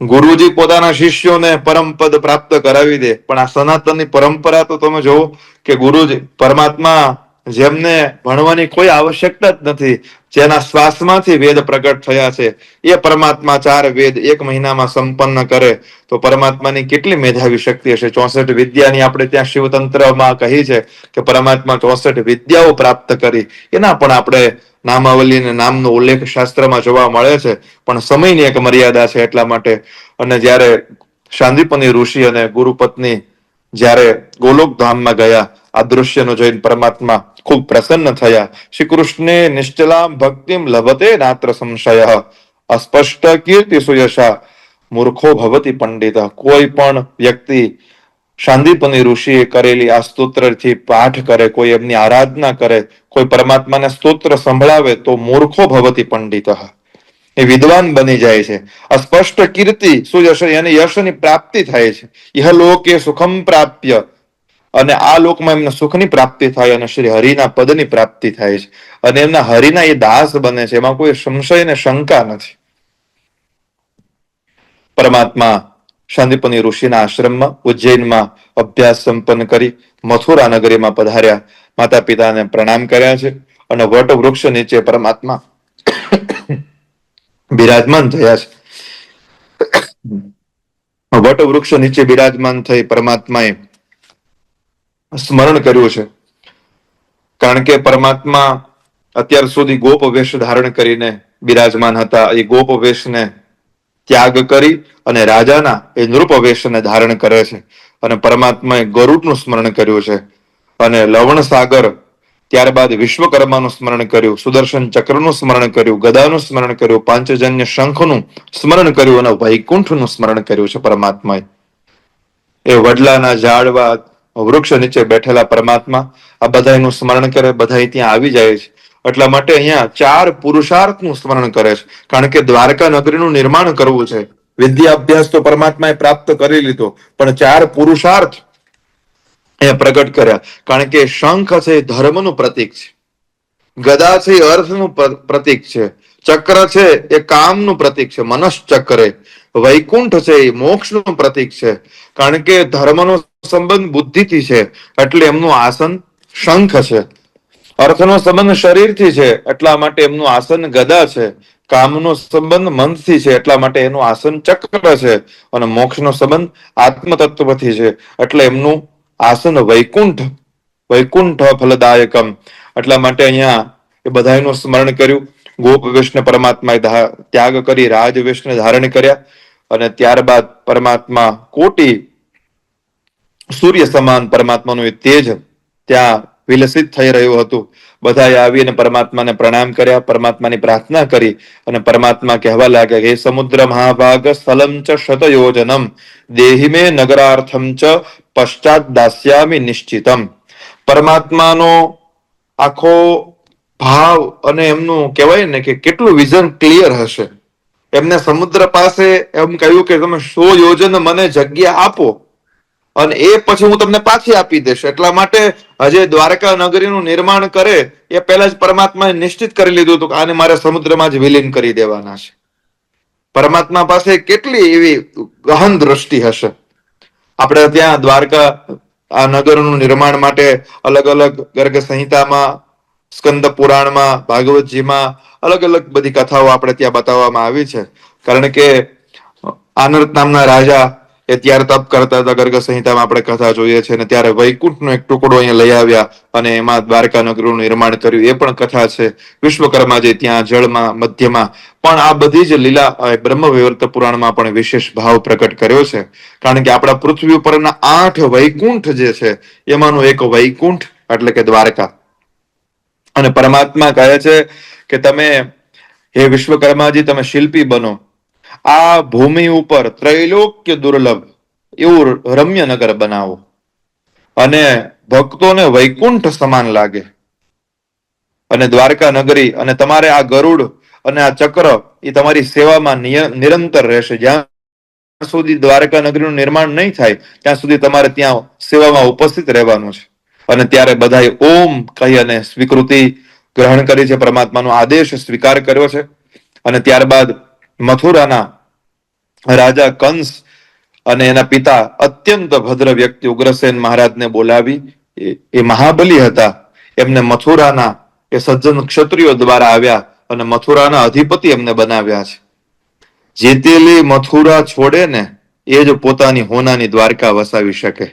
ગુરુજી પોતાના શિષ્યોને પરમ પદ પ્રાપ્ત કરાવી દે, પણ આ સનાતનની પરંપરા તો તમે જોવો કે ગુરુજી પરમાત્મા, જેમને ભણવાની કોઈ આવશ્યકતા જ નથી, જેના શ્વાસમાંથી વેદ પ્રગટ થયા છે, એ પરમાત્મા 4 વેદ 1 મહિનામાં સંપન્ન કરે તો પરમાત્માની કેટલી મેધાવી શક્તિ હશે. 64 વિદ્યાની આપણે ત્યાં શિવતંત્રમાં કહી છે કે પરમાત્મા 64 વિદ્યાઓ પ્રાપ્ત કરી. એના પણ આપણે નામાવલી અને નામનો ઉલ્લેખ શાસ્ત્રમાં જોવા મળે છે, પણ સમયની એક મર્યાદા છે એટલા માટે. અને જ્યારે શાંતિપની ઋષિ અને ગુરુ પત્ની જ્યારે ગોલોક ધામમાં ગયા, આ દૃશ્યનો જોઈને પરમાત્મા ખૂબ પ્રસન્ન થયા. શ્રી કૃષ્ણે નિશ્ચલામ ભક્તિમ લભતે નાત્ર સંશય અસ્પષ્ટ કીર્તિ સુયશા મૂર્ખો ભવતી પંડિત. કોઈ પણ વ્યક્તિ શાંતિપની ઋષિએ કરેલી આ સ્તોત્રથી પાઠ કરે, કોઈ એમની આરાધના કરે, કોઈ પરમાત્માને સ્તોત્ર સંભળાવે તો મૂર્ખો ભવતી પંડિત, એ વિદ્વાન બની જાય છે. અસ્પષ્ટ કીર્તિ સુયશ, એને યશની પ્રાપ્તિ થાય છે. ઇહલોકે સુખમ પ્રાપ્ય, અને આ લોકમાં એમને સુખની પ્રાપ્તિ થાય અને શ્રી હરિના પદની પ્રાપ્તિ થાય છે. અને એમના હરિના એ દાસ બને છે, એમાં કોઈ સંશય અને શંકા નથી. પરમાત્મા શાંતિપની ઋષિના આશ્રમમાં ઉજ્જૈનમાં અભ્યાસ સંપન્ન કરી મથુરા નગરીમાં પધાર્યા. માતા પિતાને પ્રણામ કર્યા છે અને વટ વૃક્ષ નીચે પરમાત્મા બિરાજમાન થયા છે. વટ વૃક્ષ નીચે બિરાજમાન થઈ પરમાત્માએ સ્મરણ કર્યું છે. કારણ કે પરમાત્મા અત્યાર સુધી ગોપ વેશ ધારણ કરીને બિરાજમાન હતા. એ ગોપ વેશને ત્યાગ કરી અને રાજાના એ નૃપ વેશને ધારણ કરે છે. અને પરમાત્માએ ગરુડનું સ્મરણ કર્યું છે, અને લવણ સાગર, ત્યારબાદ વિશ્વકર્માનું સ્મરણ કર્યું, સુદર્શન ચક્રનું સ્મરણ કર્યું, ગદાનું સ્મરણ કર્યું, પાંચજન્ય શંખનું સ્મરણ કર્યું અને વૈકુંઠનું સ્મરણ કર્યું છે. પરમાત્માએ એ વડલાના ઝાડવા વૃક્ષ નીચે બેઠેલા પરમાત્મા આ બધાનું સ્મરણ કરે, બધા ત્યાં આવી જાય છે. એટલા માટે અહીંયા 4 પુરુષાર્થનું સ્મરણ કરે છે. કારણ કે દ્વારકા નગરીનું નિર્માણ કરવું છે. વિદ્યા અભ્યાસ તો પરમાત્માએ પ્રાપ્ત કરી લીધો, પણ 4 પુરુષાર્થ એ પ્રગટ કર્યા. કારણ કે શંખ છે એ ધર્મનું પ્રતીક છે, ગદા છે એ અર્થનું પ્રતીક છે, ચક્ર છે એ કામનું પ્રતીક છે, મનશ્ચક્રે, વૈકુંઠ છે એ મોક્ષનું પ્રતીક છે. કારણ કે ધર્મનો સંબંધ બુદ્ધિથી છે, એટલે એમનું આસન શંખ છે. અર્થનો સંબંધ શરીરથી છે એટલા માટે એમનું આસન ગદા છે. કામનો સંબંધ મનથી છે એટલા માટે એનું આસન ચક્ર છે. અને મોક્ષનો સંબંધ આત્મ તત્વથી છે એટલે એમનું આસન વૈકુંઠ વૈકુંઠ ફલદાયકમ. એટલા માટે અહીંયા એ બધાનું સ્મરણ કર્યું. ગોપ વેશને પરમાત્માએ ત્યાગ કરી રાજ વેશને ધારણ કર્યા અને ત્યારબાદ પરમાત્મા કોટી સૂર્ય સમાન પરમાત્માનું તેજ ત્યાં વિલસિત થઈ રહ્યું હતું. બધાએ આવીને પરમાત્માને પ્રણામ કર્યા, પરમાત્માની પ્રાર્થના કરી અને પરમાત્મા કહેવા લાગ્યા, હે સમુદ્ર મહાભાગ સ્થલમ ચ શતયોજનમ દેહી મે નગરાર્થમ ચ પશ્ચાત દાસ્યામિ નિશ્ચિતમ. પરમાત્માનો આખો ભાવ અને એમનું કહેવાય ને કે કેટલું વિઝન ક્લિયર હશે. એમને સમુદ્ર પાસે એમ કહ્યું કે તમે 100 યોજન મને જગ્યા આપો અને એ પછી હું તમને પાછી આપી દઈશ. એટલા માટે હજે દ્વારકા નગરીનું નિર્માણ કરે એ પહેલા જ પરમાત્માએ નિશ્ચિત કરી લીધું હતું કે આને મારે સમુદ્રમાં જ વિલીન કરી દેવાના છે. પરમાત્મા પાસે કેટલી એવી ગહન દ્રષ્ટિ હશે. આપણે ત્યાં દ્વારકા આ નગરનું નિર્માણ માટે અલગ અલગ ગર્ગ સંહિતામાં, સ્કંદ પુરાણમાં, ભાગવતજીમાં અલગ અલગ બધી કથાઓ આપણે ત્યાં બતાવવામાં આવી છે. કારણ કે આનર્ત નામના રાજા એ ત્યારે તપ કરતા હતા. ગર્ગ સંહિતામાં આપણે કથા જોઈએ છે. અને ત્યારે વૈકુંઠનો એક ટુકડો અહીંયા લઈ આવ્યા અને એમાં દ્વારકા નગરનું નિર્માણ કર્યું. એ પણ કથા છે. વિશ્વકર્માજી ત્યાં જળમાં મધ્યમાં પણ આ બધી જ લીલા બ્રહ્મવૈવર્ત પુરાણમાં પણ વિશેષ ભાવ પ્રકટ કર્યો છે. કારણ કે આપણા પૃથ્વી ઉપરના 8 વૈકુંઠ જે છે એમાંનું એક વૈકુંઠ એટલે કે દ્વારકા. અને પરમાત્મા કહે છે કે તમે હે વિશ્વકર્માજી તમે શિલ્પી બનો. આ ભૂમિ ઉપર ત્રૈલોક્ય દુર્લભ એવું રમ્ય નગર બનાવો અને ભક્તોને વૈકુંઠ સમાન લાગે. અને દ્વારકા નગરી અને તમારે આ ગરુડ અને આ ચક્ર એ તમારી સેવામાં નિરંતર રહેશે. જ્યાં સુધી દ્વારકા નગરીનું નિર્માણ નહીં થાય ત્યાં સુધી તમારે ત્યાં સેવામાં ઉપસ્થિત રહેવાનું છે. અને ત્યારે બધાએ ઓમ કહી અને સ્વીકૃતિ ગ્રહણ કરી છે. પરમાત્માનો આદેશ સ્વીકાર કર્યો છે. અને ત્યારબાદ મથુરાના રાજા કંસ અને એના પિતા અત્યંત ભદ્ર વ્યક્તિ ઉગ્રસેન મહારાજને બોલાવી, એ મહાબલી હતા, એમને મથુરાના એ સજ્જન ક્ષત્રિયો દ્વારા આવ્યા અને મથુરાના અધિપતિ એમને બનાવ્યા છે. જેતેલી મથુરા છોડે ને એ જ પોતાની હોનાની દ્વારકા વસાવી શકે.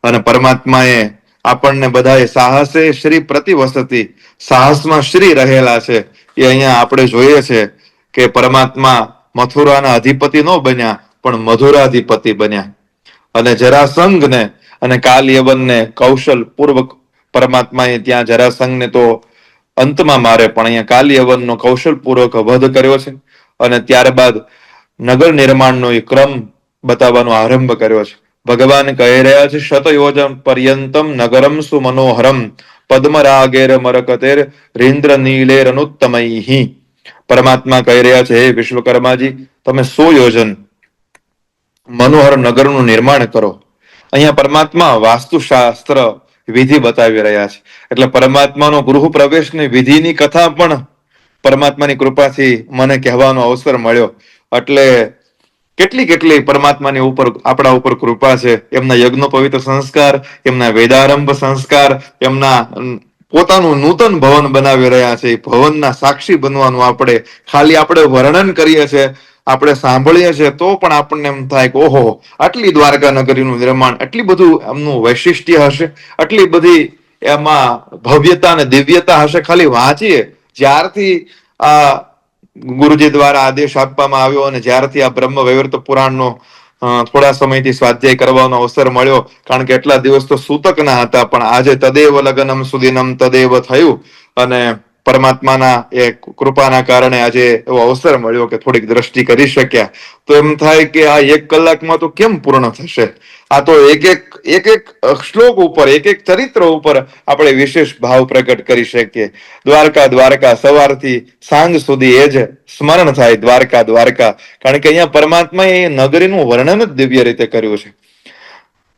અને પરમાત્માએ આપણને બધાએ સાહસે શ્રી પ્રતિવસતી, સાહસમાં શ્રી રહેલા છે. એ અહીંયા આપણે જોઈએ છે કે પરમાત્મા મથુરાના અધિપતિ ન બન્યા પણ મધુરાધિપતિ બન્યા. અને જરાસંઘને અને કાલ યવનને કૌશલ પૂર્વક પરમાત્માએ ત્યાં જરાસંઘને તો અંતમાં મારે પણ અહીંયા કાલ યવનનો કૌશલપૂર્વક વધ કર્યો છે. અને ત્યારબાદ નગર નિર્માણનો એ ક્રમ બતાવવાનો આરંભ કર્યો છે. ભગવાન કહી રહ્યા છે, શતયોજન પર્યંતમ નગરમ સુમનોહરમ પદ્મરાગેર મરકતેર રીન્દ્ર નીલેર અનુત્તમૈહિ. પરમાત્મા કહી રહ્યા છે, હે વિશ્વકર્માજી તમે 100 યોજન મનોહર નગરનું નિર્માણ કરો. અહીંયા પરમાત્મા વાસ્તુશાસ્ત્ર વિધિ બતાવી રહ્યા છે. એટલે પરમાત્માનો ગૃહ પ્રવેશની વિધિની કથા પણ પરમાત્માની કૃપાથી મને કહેવાનો અવસર મળ્યો. એટલે કેટલી પરમાત્માની ઉપર આપણા ઉપર કૃપા છે. એમના યજ્ઞોપવિત સંસ્કાર, એમના વેદારંભ સંસ્કાર, એમના પોતાનું નૂતન ભવન બનાવી રહ્યા છે. ભવનના સાક્ષી બનવાનું ખાલી આપણે વર્ણન કરીએ છીએ, આપણે સાંભળીએ છીએ તો પણ આપણને એમ થાય કે ઓહો, આટલી દ્વારકા નગરીનું નિર્માણ, આટલી બધું એમનું વૈશિષ્ટ્ય હશે, આટલી બધી એમાં ભવ્યતા અને દિવ્યતા હશે. ખાલી વાંચીએ જ્યારથી આ ગુરુજી દ્વારા આદેશ આપવામાં આવ્યો અને જ્યારથી આ બ્રહ્મ વૈવર્ત પુરાણનો થોડા સમયથી સ્વાધ્યાય કરવાનો અવસર મળ્યો. કારણ કે એટલા દિવસ તો સૂતકના હતા, પણ આજે તદેવ લગ્નમ સુદિનમ તદેવ થયું અને પરમાત્માના એ કૃપાના કારણે આજે એવો અવસર મળ્યો કે થોડીક દ્રષ્ટિ કરી શક્યા. તો એમ થાય કે આ 1 કલાકમાં તો કેમ પૂર્ણ થશે. આ તો એક શ્લોક ઉપર, એક ચરિત્ર ઉપર આપણે વિશેષ ભાવ પ્રગટ કરી શકીએ. દ્વારકા સવારથી સાંજ સુધી એ જ સ્મરણ થાય, દ્વારકા. કારણ કે અહીંયા પરમાત્માએ એ નગરીનું વર્ણન જ દિવ્ય રીતે કર્યું છે.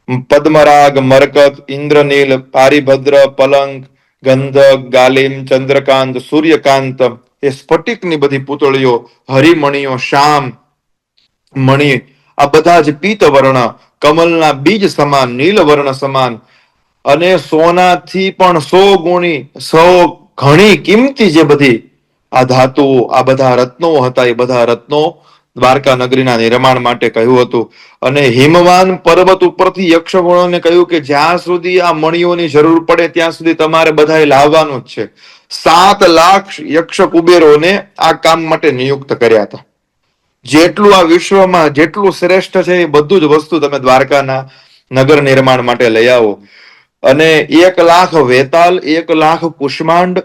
પદ્મરાગ, મરકત, ઇન્દ્રનીલ, પારિભદ્ર, પલંગ, ગંધક, ગાલિમ, ચંદ્રકાંત, સૂર્યકાંત, એ સ્ફટિકની બધી પૂતળીઓ, હરિમણીઓ, શ્યામ મણિ, આ બધા જ પીત વર્ણ, કમલના બીજ સમાન, નીલ વર્ણ સમાન, અને સોનાથી પણ 100 ગણી કિંમતી જે બધી આ ધાતુઓ, આ બધા રત્નો હતા, એ બધા રત્નો દ્વારકા નગરીના નિર્માણ માટે કહ્યું હતું. અને હિમવાન પર્વત ઉપરથી યક્ષગણોને કહ્યું કે જ્યાં સુધી આ મણીઓની જરૂર પડે ત્યાં સુધી તમારે બધાએ લાવવાનું જ છે. 7 લાખ યક્ષ કુબેરોને આ કામ માટે નિયુક્ત કર્યા હતા. જેટલું આ વિશ્વમાં જેટલું શ્રેષ્ઠ છે એ બધું જ વસ્તુ તમે દ્વારકાના નગર નિર્માણ માટે લઈ આવો. અને 1 લાખ વેતાલ, 1 લાખ કુષ્માંડ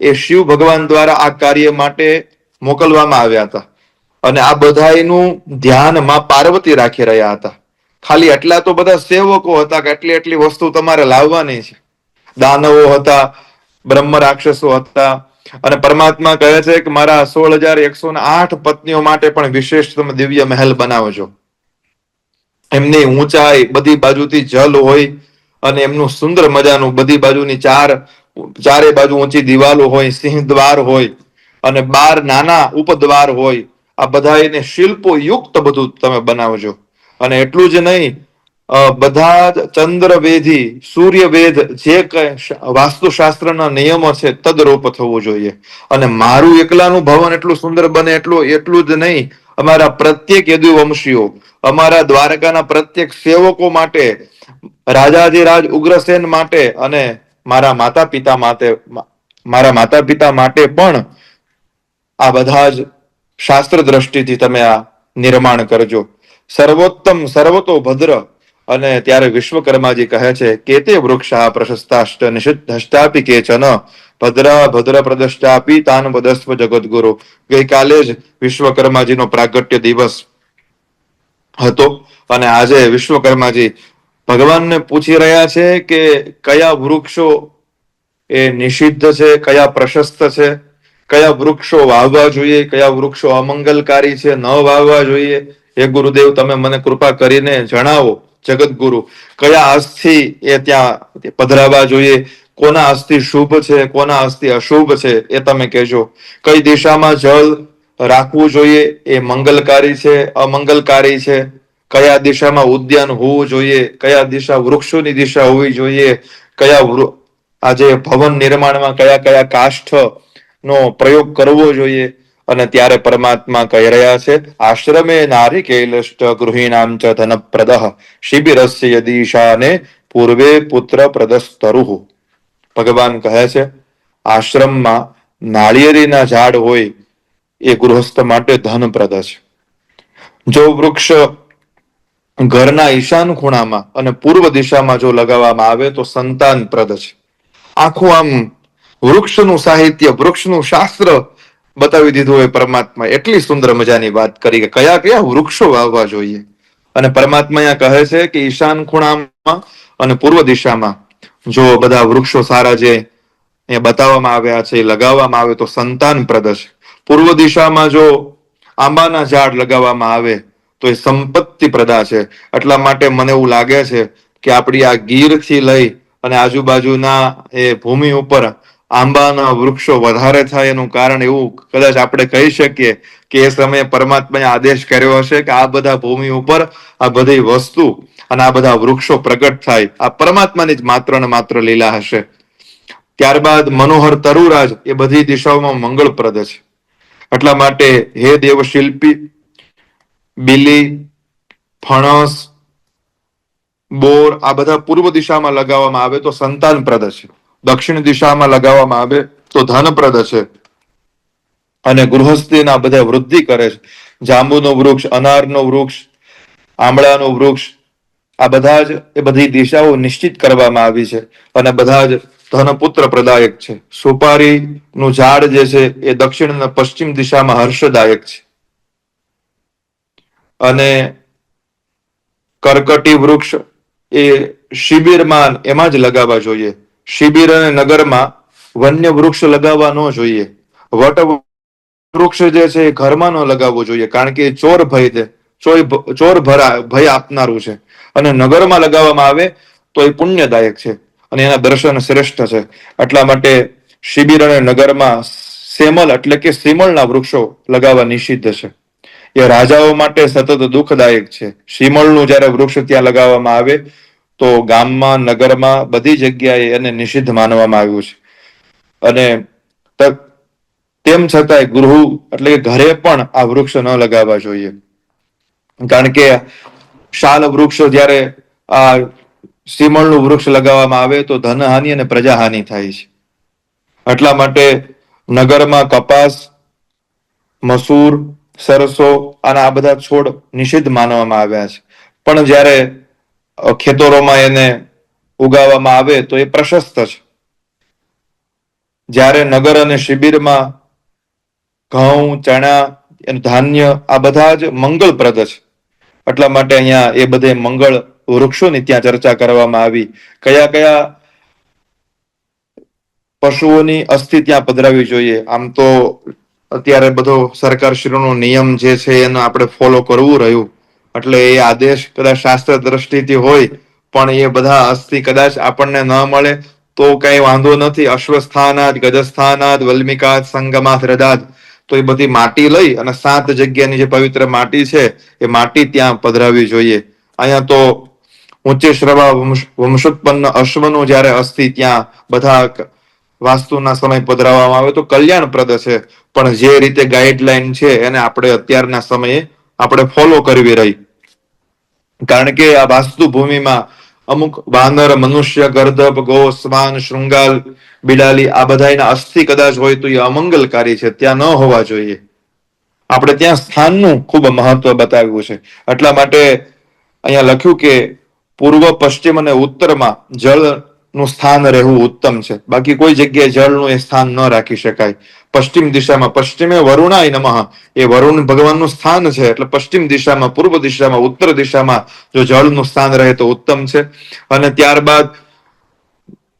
એ શિવ ભગવાન દ્વારા આ કાર્ય માટે મોકલવામાં આવ્યા હતા. અને આ બધાનું ધ્યાન માં પાર્વતી રાખી રહ્યા હતા. ખાલી એટલા તો બધા સેવકો હતા કે એટલી એટલી વસ્તુ તમારે લાવવાની છે. દાનવો હતા, બ્રહ્મ રાક્ષસો હતા. અને પરમાત્મા કહે છે કે મારા 16,108 પત્નીઓ માટે પણ વિશેષ તમે દિવ્ય મહેલ બનાવજો. એમની ઊંચાઈ બધી બાજુથી જલ હોય અને એમનું સુંદર મજાનું બધી બાજુની ચારે બાજુ ઊંચી દિવાલો હોય, સિંહ દ્વાર હોય અને 12 નાના ઉપદ્વાર હોય. આ બધા એને શિલ્પો યુક્ત બધું તમે બનાવજો. અને એટલું જ નહીં, બધા જ ચંદ્રવેધી, સૂર્યવેદ જે કઈ વાસ્તુશાસ્ત્રના નિયમો છે તદરૂપ થવું જોઈએ. અને મારું એકલાનું ભવન એટલું સુંદર બને એટલું જ નહીં, અમારા પ્રત્યેક યદુવંશીઓ, અમારા દ્વારકાના પ્રત્યેક સેવકો માટે, રાજાધિરાજ ઉગ્રસેન માટે અને મારા માતા પિતા માટે પણ આ બધા જ શાસ્ત્ર દ્રષ્ટિથી તમે આ નિર્માણ કરજો. સર્વોત્તમ સર્વતો ભદ્ર. અને ત્યારે વિશ્વકર્માજી કહે છે કે તે વૃક્ષા પ્રશસ્તાષ્ટ નિષિદ્ધષ્ટાપી કેચન ભદ્ર ભદ્ર પ્રદષ્ટાપી તાન વદસ્વ જગદગુરુ. ગઈકાલે જ વિશ્વકર્માજીનો પ્રાગટ્ય દિવસ હતો અને આજે વિશ્વકર્માજી ભગવાનને પૂછી રહ્યા છે કે કયા વૃક્ષો એ નિષિદ્ધ છે, કયા પ્રશસ્ત છે, કયા વૃક્ષો વાવવા જોઈએ, કયા વૃક્ષો અમંગલકારી છે, ન વાવવા જોઈએ. હે ગુરુદેવ, તમે મને કૃપા કરીને જણાવો જગતગુરુ, કયા અસ્થિ એ ત્યાં પધરાવા જોઈએ, કોના અસ્થિ શુભ છે, કોના અસ્થિ અશુભ છે એ તમે કહેજો. કઈ દિશામાં જળ રાખવું જોઈએ, એ મંગલકારી છે, અમંગલકારી છે, કયા દિશામાં ઉદ્યાન હોવું જોઈએ, કયા દિશા વૃક્ષોની દિશા હોવી જોઈએ, કયા આજે ભવન નિર્માણમાં કયા કયા કાષ્ઠ નો પ્રયોગ કરવો જોઈએ. અને ત્યારે પરમાત્મા કહી રહ્યા છે આશ્રમે નારિકેલષ્ટ ગૃહિણામ ચ ધનપ્રદઃ શિબિરસ્ય યદીશાને પૂર્વે પુત્ર પ્રદસ્તરુઃ. ભગવાન કહે છે આશ્રમમાં નાળિયેરીના ઝાડ હોય એ ગૃહસ્થ માટે ધનપ્રદ છે. જો વૃક્ષ ઘરના ઈશાન ખૂણામાં અને પૂર્વ દિશામાં જો લગાવવામાં આવે તો સંતાનપ્રદ છે. આખું આમ વૃક્ષનું સાહિત્ય, વૃક્ષનું શાસ્ત્ર બતાવી દીધું હોય પરમાત્મા. એટલી સુંદર મજાની વાત કરી કે કયા કયા વૃક્ષો વાવવા જોઈએ. અને પરમાત્મા અહીંયા કહે છે કે ઈશાન ખૂણામાં અને પૂર્વ દિશામાં જો બધા વૃક્ષો સારા જે અહીંયા બતાવવામાં આવ્યા છે એ લગાવવામાં આવે તો સંતાનપ્રદ છે. પૂર્વ દિશામાં જો આંબાના ઝાડ લગાવવામાં આવે તો એ સંપત્તિ પ્રદા છે. એટલા માટે મને એવું લાગે છે કે આપણી આ ગીરથી લઈ અને આજુબાજુના એ ભૂમિ ઉપર આંબાના વૃક્ષો વધારે થાય એનું કારણ એવું કદાચ આપણે કહી શકીએ કે એ સમયે પરમાત્માએ આદેશ કર્યો હશે કે આ બધા ભૂમિ ઉપર આ બધી વસ્તુ અને આ બધા વૃક્ષો પ્રગટ થાય. આ પરમાત્માની જ માત્ર ને માત્ર લીલા હશે. ત્યારબાદ મનોહર તરુરાજ એ બધી દિશાઓમાં મંગળપ્રદ છે. એટલા માટે હે દેવ શિલ્પી, બિલી, ફણસ, બોર આ બધા પૂર્વ દિશામાં લગાવવામાં આવે તો સંતાનપ્રદ છે. દક્ષિણ દિશામાં લગાવવામાં આવે તો ધનપ્રદ છે અને ગૃહસ્થીના બધા વૃદ્ધિ કરે છે. જાંબુનું વૃક્ષ, અનારનું વૃક્ષ, આંબળાનું વૃક્ષ આ બધા જ એ બધી દિશાઓ નિશ્ચિત કરવામાં આવી છે અને બધા જ ધનપુત્ર પ્રદાયક છે. સુપારીનું ઝાડ જે છે એ દક્ષિણ અને પશ્ચિમ દિશામાં હર્ષદાયક છે. અને કરકટી વૃક્ષ એ શિબિરમાં એમાં જ લગાવવા જોઈએ. શિબિર અને નગરમાં વન્ય વૃક્ષ લગાવવા ન જોઈએ. વટ વૃક્ષ જે છે એ ઘરમાં ન લગાવવું જોઈએ કારણ કે ચોર ભય આપનારું છે. અને નગરમાં લગાવવામાં આવે તો એ પુણ્યદાયક છે અને એના દર્શન શ્રેષ્ઠ છે. એટલા માટે શિબિર અને નગરમાં સેમલ એટલે કે સીમળના વૃક્ષો લગાવવા નિષિદ્ધ છે. એ રાજાઓ માટે સતત દુઃખદાયક છે. શિમળનું જયારે વૃક્ષ ત્યાં લગાવવામાં આવે તો તો ગામમાં, નગરમાં બધી જગ્યાએ એને નિષિદ્ધ માનવામાં આવ્યું છે. અને તેમ છતાંય ગૃહ એટલે કે ઘરે પણ આ વૃક્ષ ન લગાવવા જોઈએ. કારણ કે શાલ વૃક્ષ જ્યારે આ સીમળનું વૃક્ષ લગાવવામાં આવે તો ધનહાનિ અને પ્રજાહાનિ થાય છે. એટલા માટે નગરમાં કપાસ, મસૂર, સરસો અને આ બધા છોડ નિષિદ્ધ માનવામાં આવ્યા છે. પણ જ્યારે ખેતરોમાં એને ઉગાવવામાં આવે તો એ પ્રશસ્ત છે. જ્યારે નગર અને શિબિરમાં ઘઉં, ચણા, ધાન્ય આ બધા જ મંગળપ્રદ છે. એટલા માટે અહીંયા એ બધે મંગળ વૃક્ષોની ત્યાં ચર્ચા કરવામાં આવી. કયા કયા પશુઓની અસ્થિ ત્યાં પધરાવી જોઈએ. આમ તો અત્યારે બધો સરકારશ્રીનો નિયમ જે છે એને આપણે ફોલો કરવું રહ્યું. એટલે એ આદેશ કદાચ શાસ્ત્ર દ્રષ્ટિથી હોય, પણ એ બધા અસ્થિ કદાચ આપણને ન મળે તો કઈ વાંધો નથી. અશ્વસ્થાનાદ, ગજસ્થાનાદ, વલ્મિકાદ, સંગમાત, હૃદાદ, તો એ બધી માટી લઈ અને 7 જગ્યાની જે પવિત્ર માટી છે એ માટી ત્યાં પધરાવી જોઈએ. અહીંયા તો ઊંચે શ્રવા વંશોત્પન્ન અશ્વનું જ્યારે અસ્થિ ત્યાં બધા વાસ્તુના સમય પધરાવવામાં આવે તો કલ્યાણપ્રદ છે. પણ જે રીતે ગાઈડલાઈન છે એને આપણે અત્યારના સમયે આપણે ફોલો કરવી રહી. કારણ કે આ વાસ્તુ ભૂમિમાં અમુક વાનર, મનુષ્ય, ગર્દભ, ગો, શ્વાન, શૃંગાલ, બિડાલી આ બધાના અસ્થિ કદાચ હોય તો એ અમંગલકારી છે, ત્યાં ન હોવા જોઈએ. આપણે ત્યાં સ્થાનનું ખૂબ મહત્વ બતાવ્યું છે. એટલા માટે અહીંયા લખ્યું કે પૂર્વ, પશ્ચિમ અને ઉત્તરમાં જળનું સ્થાન રહેવું ઉત્તમ છે. બાકી કોઈ જગ્યાએ જળનું એ સ્થાન ન રાખી શકાય. પશ્ચિમ દિશામાં, પશ્ચિમે વરુણાય નમઃ, એ વરુણ ભગવાનનું સ્થાન છે. એટલે પશ્ચિમ દિશામાં, પૂર્વ દિશામાં, ઉત્તર દિશામાં જો જળનું સ્થાન રહે તો ઉત્તમ છે. અને ત્યારબાદ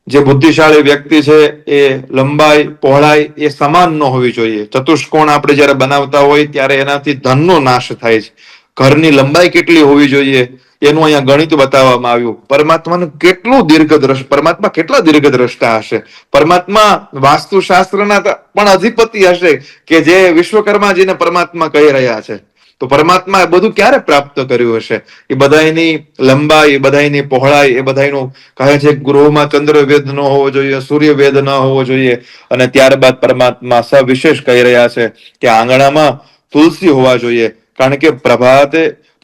જે બુદ્ધિશાળી વ્યક્તિ છે એ લંબાઈ, પહોળાઈ એ સમાન ન હોવી જોઈએ. ચતુષ્કોણ આપણે જયારે બનાવતા હોય ત્યારે એનાથી ધનનો નાશ થાય છે. ઘરની લંબાઈ કેટલી હોવી જોઈએ એનું અહીંયા ગણિત બતાવવામાં આવ્યું. પરમાત્માનું કેટલું દીર્ઘદ્રષ્ટા, પરમાત્મા કેટલા દીર્ઘદ્રષ્ટા હશે. પરમાત્મા વાસ્તુશાસ્ત્રના પણ અધિપતિ હશે કે જે વિશ્વકર્માજીને પરમાત્મા કહી રહ્યા છે. તો પરમાત્મા બધું ક્યારે પ્રાપ્ત કર્યું હશે? એ બધાની લંબાઈ, એ બધાની પહોળાઈ, એ બધાનું કહે છે ગૃહમાં ચંદ્રવેદ ન હોવો જોઈએ, સૂર્યવેદ ન હોવો જોઈએ. અને ત્યારબાદ પરમાત્મા સવિશેષ કહી રહ્યા છે કે આંગણામાં તુલસી હોવા જોઈએ. કારણ કે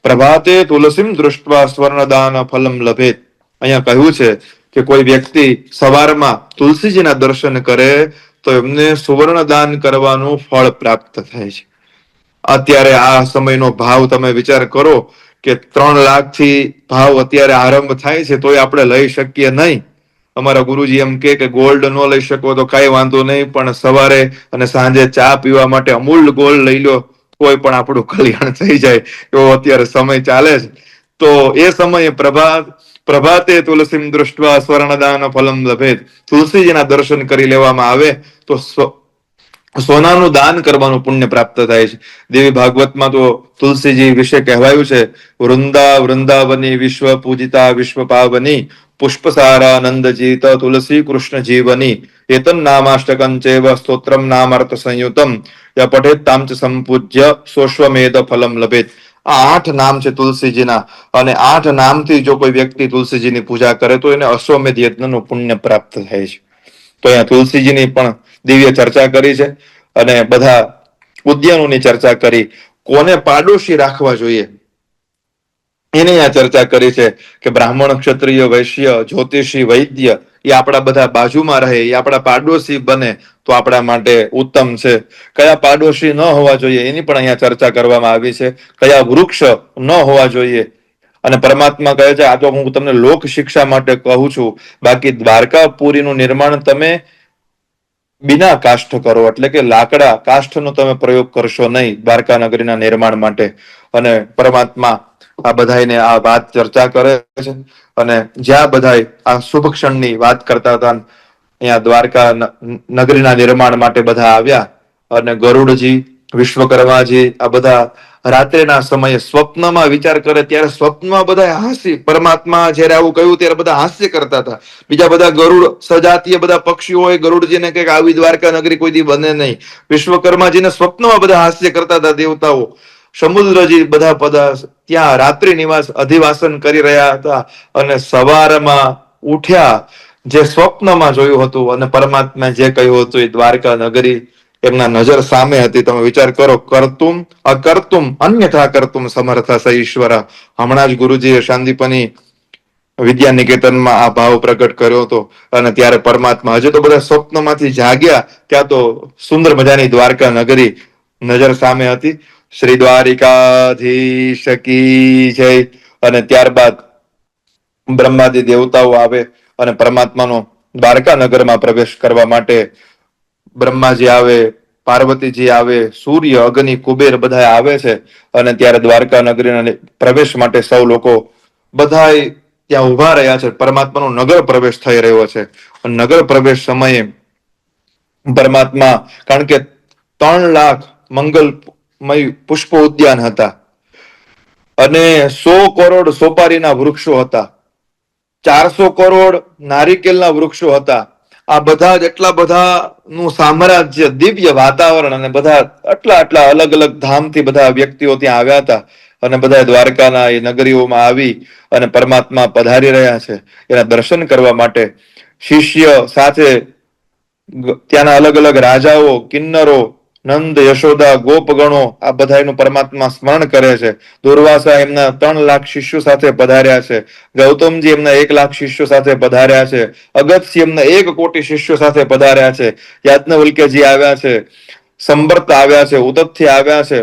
પ્રભાતે તુલસીમ દૃષ્ટવા સ્વર્ણદાન ફલમ લભેત. અહીંયા કહ્યું છે કે કોઈ વ્યક્તિ સવારમાં તુલસીજીના દર્શન કરે તો એમને સુવર્ણ દાન કરવાનું ફળ પ્રાપ્ત થાય છે. અત્યારે આ સમયનો ભાવ તમે વિચાર કરો કે 3 લાખથી ભાવ અત્યારે આરંભ થાય છે તોય આપણે લઈ શકીએ નહીં. અમારા ગુરુજી એમ કે ગોલ્ડ ન લઈ શકો તો કઈ વાંધો નહીં, પણ સવારે અને સાંજે ચા પીવા માટે અમૂલ ગોલ્ડ લઈ લો કોઈ પણ આપણું કલ્યાણ થઈ જાય એવો અત્યારે સમય ચાલે છે. તો એ સમયે પ્રભાતે તુલસીમ દૃષ્ટવા સ્વર્ણદાન ફલમ લભેત, તુલસીજીના દર્શન કરી લેવામાં આવે તો સોનાનું દાન કરવાનું પુણ્ય પ્રાપ્ત થાય છે. દેવી ભાગવતમાં તો તુલસીજી વિશે કહેવાયું છે, વૃંદાવની વિશ્વ પૂજિતા વિશ્વ પાવની, પુષ્પસારાનંદજીત તુલસી કૃષ્ણ જીવની, એતન નામાષ્ટકં ચેવ સ્તોત્રમ નામાર્થ સંયુતમ ય પઠેત તામ ચ સંપૂજ્ય સોશ્વમેધ ફલમ લભેત. આ 8 નામ છે તુલસીજીના, અને 8 નામથી જો કોઈ વ્યક્તિ તુલસીજીની પૂજા કરે તો એને અશ્વમેધ યજ્ઞનું પુણ્ય પ્રાપ્ત થાય છે. તો અહીંયા તુલસીજીની પણ દિવ્ય ચર્ચા કરી છે. અને બધા ઉદ્યાનોની ચર્ચા કરી. કોને પાડોશી રાખવા જોઈએ એની આ ચર્ચા કરી છે કે બ્રાહ્મણ, ક્ષત્રિય, વૈશ્ય, જ્યોતિષી, વૈદ્ય એ આપણા બધા બાજુમાં રહે, એ આપણા પાડોશી બને તો આપણા માટે ઉત્તમ છે. કયા પાડોશી ન હોવા જોઈએ એની પણ અહીંયા ચર્ચા કરવામાં આવી છે. કયા વૃક્ષ ન હોવા જોઈએ. અને પરમાત્મા કહે છે, આ તો હું તમને લોક શિક્ષા માટે કહું છું, બાકી દ્વારકાપુરીનું નિર્માણ તમે બિના કાષ્ઠ કરો, એટલે કે લાકડા કાષ્ઠનો તમે પ્રયોગ કરશો નહીં દ્વારકા નગરીના નિર્માણ માટે. અને પરમાત્મા આ બધાને આ વાત ચર્ચા કરે છે. અને જ્યાં બધા આ શુભ ક્ષણની વાત કરતા હતા અહીંયા દ્વારકા નગરીના નિર્માણ માટે બધા આવ્યા. અને ગરુડજી, વિશ્વકર્માજી આ બધા રાત્રિના સમયે સ્વપ્નમાં વિચાર કરે ત્યારે સ્વપ્નમાં બધા હાસ્ય, પરમાત્મા જયારે આવું કહ્યું ત્યારે બધા હાસ્ય કરતા હતા. બીજા બધા ગરુડ સજાતીય બધા પક્ષીઓ હોય, ગરુડજીને કે આવી દ્વારકા નગરી કોઈ દી બને નહીં. વિશ્વકર્માજીને સ્વપ્નમાં બધા હાસ્ય કરતા હતા દેવતાઓ. સમુદ્રજી બધા ત્યાં રાત્રિ નિવાસ અધિવાસન કરી રહ્યા હતા અને સવારમાં ઉઠ્યા, જે સ્વપ્નમાં જોયું હતું અને પરમાત્મા જે કહ્યું હતું એ દ્વારકા નગરી એમના નજર સામે હતી. તમે વિચાર કરો, કરતુમ અકર્તુમ અન્યથા કરતુમ સમર્થ સ ઈશ્વર. હમણાં જ ગુરુજીએ શાંતિપની વિદ્યા નિકેતનમાં આ ભાવ પ્રગટ કર્યો હતો અને ત્યારે પરમાત્મા હજુ તો બધા સ્વપ્નમાંથી જાગ્યા, ત્યાં તો સુંદર મજાની દ્વારકા નગરી નજર સામે હતી. શ્રી દ્વારિકાધીશ કી જય. અને ત્યારબાદ બ્રહ્માદિ દેવતાઓ આવે અને પરમાત્માનો દ્વારકા નગરમાં પ્રવેશ કરવા માટે બ્રહ્માજી આવે, પાર્વતીજી આવે, સૂર્ય, અગ્નિ, કુબેર બધા આવે છે. અને ત્યારે દ્વારકા નગરીના પ્રવેશ માટે સૌ લોકો બધા ત્યાં ઉભા રહ્યા છે. પરમાત્માનો નગર પ્રવેશ થઈ રહ્યો છે. નગર પ્રવેશ સમયે પરમાત્મા, કારણ કે 3 લાખ મંગલમય પુષ્પ ઉદ્યાન હતા અને 100 કરોડ સોપારીના વૃક્ષો હતા, 400 કરોડ નારિકેલના વૃક્ષો હતા. આ બધા જ એટલા બધા નું સામ્રાજ્ય, દિવ્ય વાતાવરણ અને બધા આટલા અલગ અલગ ધામથી બધા વ્યક્તિઓ ત્યાં આવ્યા હતા અને બધા દ્વારકાના એ નગરીઓમાં આવી અને પરમાત્મા પધારી રહ્યા છે એના દર્શન કરવા માટે. શિષ્ય સાથે ત્યાંના અલગ અલગ રાજાઓ, કિન્નરો, નંદ, યશોદા, ગોપગણો આ બધા એનું પરમાત્મા સ્મરણ કરે છે. દુર્વાસા એમના 3 લાખ શિષ્યો સાથે પધાર્યા છે. ગૌતમજી એમના 1 લાખ શિષ્યો સાથે પધાર્યા છે. અગત્ય એમના 1 કોટી શિષ્યો સાથે પધાર્યા છે. યાજ્ઞવલ્ક્યજી આવ્યા છે, સંબર્ત આવ્યા છે, ઉદતથી આવ્યા છે,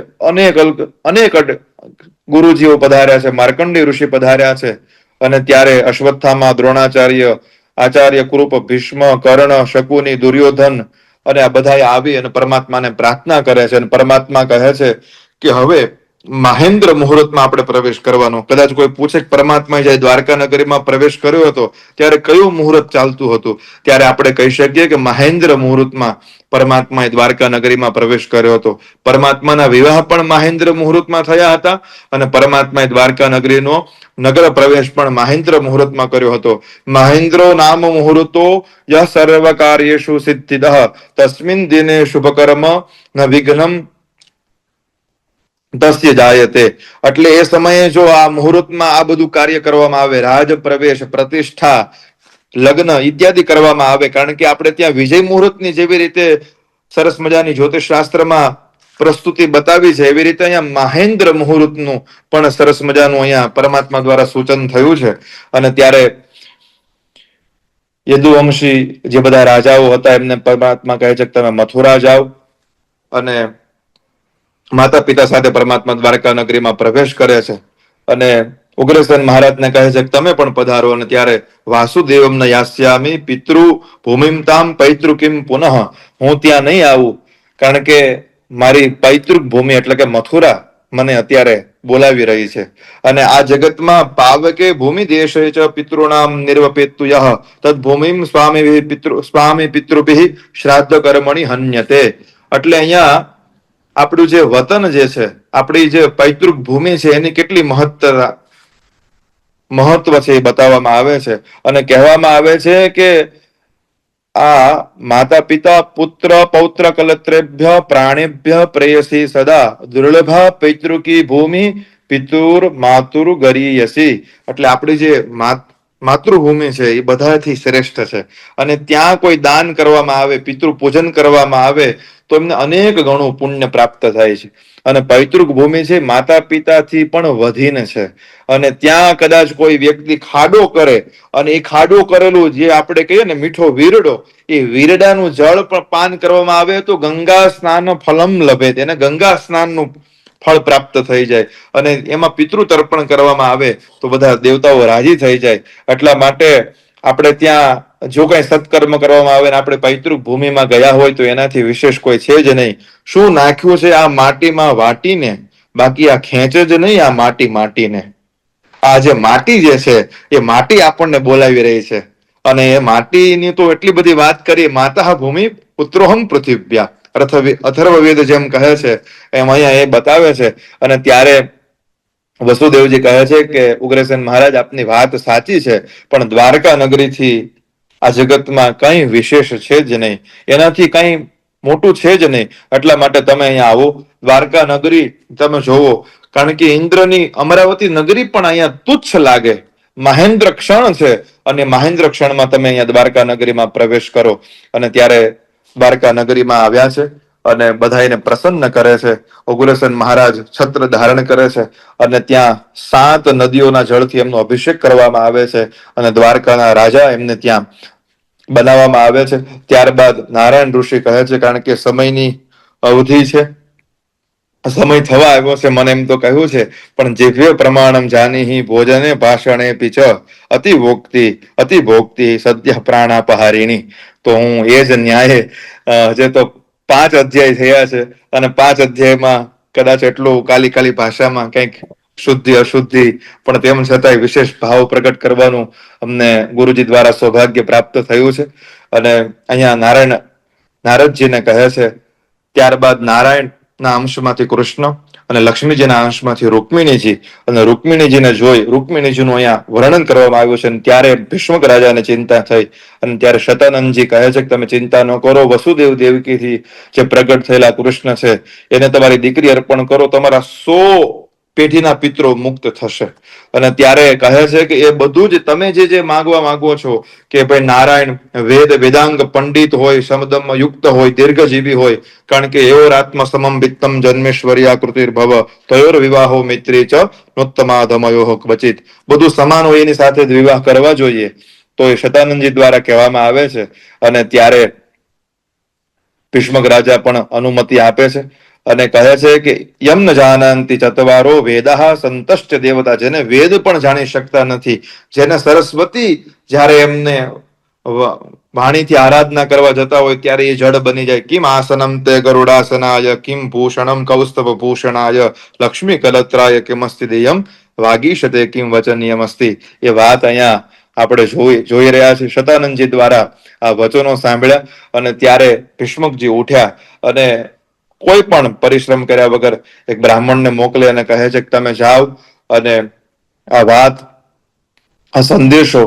અનેક ગુરુજીઓ પધાર્યા છે, માર્કંડી ઋષિ પધાર્યા છે. અને ત્યારે અશ્વત્થામા, દ્રોણાચાર્ય, આચાર્ય કૃપ, ભીષ્મ, કર્ણ, શકુની, દુર્યોધન અને આ બધા આવી અને પરમાત્માને પ્રાર્થના કરે છે. અને પરમાત્મા કહે છે કે હવે મહેન્દ્ર મુહૂર્તમાં આપણે પ્રવેશ કરવાનો. કદાચ કોઈ પૂછે કે પરમાત્મા જ્યારે દ્વારકા નગરીમાં પ્રવેશ કર્યો હતો ત્યારે કયું મુહૂર્ત ચાલતું હતું, ત્યારે આપણે કહી શકીએ કે મહેન્દ્ર મુહૂર્તમાં પરમાત્માએ દ્વારકા નગરીમાં પ્રવેશ કર્યો હતો. પરમાત્માના વિવાહ પણ મહેન્દ્ર મુહૂર્તમાં થયા હતા અને પરમાત્માએ દ્વારકા નગરીનો નગર પ્રવેશ પણ મહેન્દ્ર મુહૂર્તમાં કર્યો હતો. મહેન્દ્રો નામ મુહૂર્તો યહ સર્વ કાર્યેષુ સિદ્ધિદઃ તસ્મિન દિને શુભકર્મ ન વિઘ્નમ તસ્ય જાયતે. એટલે એ સમયે જો આ મુહૂર્તમાં આ બધું કાર્ય કરવામાં આવે, રાજ પ્રવેશ, પ્રતિષ્ઠા, લગ્ન ઇત્યાદિ કરવામાં આવે, કારણ કે આપણે ત્યાં વિજય મુહૂર્તની જેવી રીતે સરસ મજાની જ્યોતિષ શાસ્ત્રમાં પ્રસ્તુતિ બતાવી છે એવી રીતે અહીંયા મહેન્દ્ર મુહૂર્તનું પણ સરસ મજાનું અહીંયા પરમાત્મા દ્વારા સૂચન થયું છે. અને ત્યારે યદુવંશી જે બધા રાજાઓ હતા એમને પરમાત્મા કહે છે કે તમે મથુરા જાઓ અને માતા પિતા સાથે પરમાત્મા દ્વારકા નગરીમાં પ્રવેશ કરે છે. અને ઉગ્રસેન મહારાજને કહે છે કે તમે પણ પધારો. અને ત્યારે વાસુદેવમ યાસ્યામી પિતૃ ભૂમિમ તામ પૈતૃકીમ પુનઃ. હું ત્યાં નહીં આવું કારણ કે મારી પૈતૃક ભૂમિ એટલે કે મથુરા મને અત્યારે બોલાવી રહી છે. અને આ જગતમાં પાવકે ભૂમિ દેશ પિતૃણામ નિર્વપેતુ યહ તદ ભૂમિમ સ્વામી પિતૃભિ શ્રાદ્ધ કર્મણિ હન્યતે. એટલે અહીંયા આપણું જે વતન જે છે, આપણી જે પૈતૃક ભૂમિ છે એની કેટલી મહત્વ છે એ બતાવવામાં આવે છે. અને કહેવામાં આવે છે કે આ માતા પિતા પુત્ર પૌત્ર કલત્રેભ્ય પ્રાણેભ્ય પ્રેયસી સદા દુર્લભા પૈતૃકી ભૂમિ પિતુર માતુર ગરીયસી. એટલે આપણી જે માતૃભૂમિ છે એ બધાથી શ્રેષ્ઠ છે. અને ત્યાં કોઈ દાન કરવામાં આવે, પિતૃ પૂજન કરવામાં આવે તો એમને અનેક ગણું પુણ્ય પ્રાપ્ત થાય છે. અને પૈતૃક ભૂમિ છે માતા પિતાથી પણ વધીને છે. અને ત્યાં કદાચ કોઈ વ્યક્તિ ખાડો કરે અને એ ખાડો કરેલું જે આપણે કહીએ ને મીઠો વીરડો, એ વીરડાનું જળ પણ પાન કરવામાં આવે તો ગંગા સ્નાન ફલમ લભે, એને ગંગા સ્નાનનું ફળ પ્રાપ્ત થઈ જાય. અને એમાં પિતૃ તર્પણ કરવામાં આવે તો બધા દેવતાઓ રાજી થઈ જાય. એટલા માટે આપણે ત્યાં જો કઈ સત્કર્મ કરવામાં આવે ને આપણે પૈતૃક ભૂમિમાં ગયા હોય તો એનાથી વિશેષ કોઈ છે જ નહીં. શું નાખ્યું છે આ માટીમાં વાટીને, બાકી આ ખેંચ જ નહીં આ માટીને. આ જે માટી જે છે એ માટી આપણને બોલાવી રહી છે. અને એ માટીની તો એટલી બધી વાત કરી, માતા ભૂમિ પુત્રોહમ પૃથિવ્યા અથર્વવેદ જેમ કહે છે એમ અહીંયા એ બતાવે છે. અને ત્યારે વસુદેવજી કહે છે કે ઉગ્રસેન મહારાજ આપની વાત સાચી છે, પણ દ્વારકા નગરીથી આ જગતમાં કઈ વિશેષ છે જ નહીં, એનાથી કઈ મોટું છે જ નહીં. એટલા માટે તમે અહીંયા આવો, દ્વારકા નગરી તમે જોવો, કારણ કે ઇન્દ્રની અમરાવતી નગરી પણ અહીંયા તુચ્છ લાગે. મહેન્દ્ર ક્ષણ છે, અને મહેન્દ્ર ક્ષણમાં તમે અહીંયા દ્વારકા નગરીમાં પ્રવેશ કરો. અને ત્યારે દ્વારકા નગરીમાં આવ્યા છે અને બધાને પ્રસન્ન કરે છે. ઉગ્રસેન મહારાજ છત્ર ધારણ કરે છે અને ત્યાં 7 નદીઓના જળથી એમનો અભિષેક કરવામાં આવે છે અને દ્વારકાના રાજા એમને ત્યાં બનાવવામાં આવે છે. ત્યારબાદ નારાયણ ઋષિ કહે છે, કારણ કે સમયની અવધિ છે, સમય થવા આવ્યો છે, મને એમ તો કહ્યું છે, પણ જીવ્ય પ્રમાણમ જાનીહી ભોજને ભાષણે પીછ અતિ ભોક્તિ સદ્ય પ્રાણાપહારીણી. તો હું એ જ ન્યાયે જે તો 5 અધ્યાય થયા છે અને 5 અધ્યાયમાં કદાચ એટલું કાલી ભાષામાં કંઈક શુદ્ધિ અશુદ્ધિ, પણ તેમ છતાંય વિશેષ ભાવ પ્રગટ કરવાનું અમને ગુરુજી દ્વારા સૌભાગ્ય પ્રાપ્ત થયું છે. અને અહીંયા નારદજીને કહે છે, ત્યારબાદ નારાયણના અંશમાંથી કૃષ્ણ અને લક્ષ્મીજીના અંશમાંથી રૂકમિણીજી, અને રૂકમિણીજીને જોઈ રૂકમિણીજીનું અહીંયા વર્ણન કરવામાં આવ્યું છે. અને ત્યારે ભીષ્મક રાજાને ચિંતા થઈ અને ત્યારે શતાનંદજી કહે છે કે તમે ચિંતા ન કરો, વસુદેવ દેવકીથી જે પ્રગટ થયેલા કૃષ્ણ છે એને તમારી દીકરી અર્પણ કરો, તમારા 100 પેઢીના પિતરો મુક્ત થશે. અને ત્યારે કહે છે કે એ બધું જ તમે જે માંગવા માંગો છો, કે ભાઈ નારાયણ વેદાંગ પંડિત હોય, સમદમ યુક્ત હોય, દીર્ઘજીવી હોય, કારણ કે એવો આત્મ સમમ વિત્તમ જન્મેશ્વર્યા કૃતિર્ભવ તયોર વિવાહો મિત્રી ચ નોત્તમાધમયો ક્વચિત, બધું સમાન હોય એની સાથે જ વિવાહ કરવા જોઈએ. તો એ શતાનંદજી દ્વારા કહેવામાં આવે છે. અને ત્યારે ભીષ્મક રાજા પણ અનુમતિ આપે છે અને કહે છે કે યમ ન જાનંતિ ચત્વારો વેદાહ સંતશ્ચ દેવતા, જેને વેદ પણ જાણી શકતા નથી, જેને સરસ્વતી જ્યારે એમને વાણીથી આરાધના કરવા જતા હોય ત્યારે એ જડ બની જાય. કિમ આસનમ તે ગરુડાસનાય, કિમ ભૂષણમ કૌસ્તવ ભૂષણાય, લક્ષ્મી કલત્રાય કિમસ્તિ દેયમ વાગીશતે કિમ વચનીયમસ્તિ. એ વાત અહીંયા આપણે જોઈ રહ્યા છીએ. શતાનંદજી દ્વારા આ વચનો સાંભળ્યા અને ત્યારે ભીષ્મકજી ઉઠ્યા અને કોઈ પણ પરિશ્રમ કર્યા વગર એક બ્રાહ્મણને મોકલે અને કહે છે કે તમે જાઓ અને આ વાત, આ સંદેશો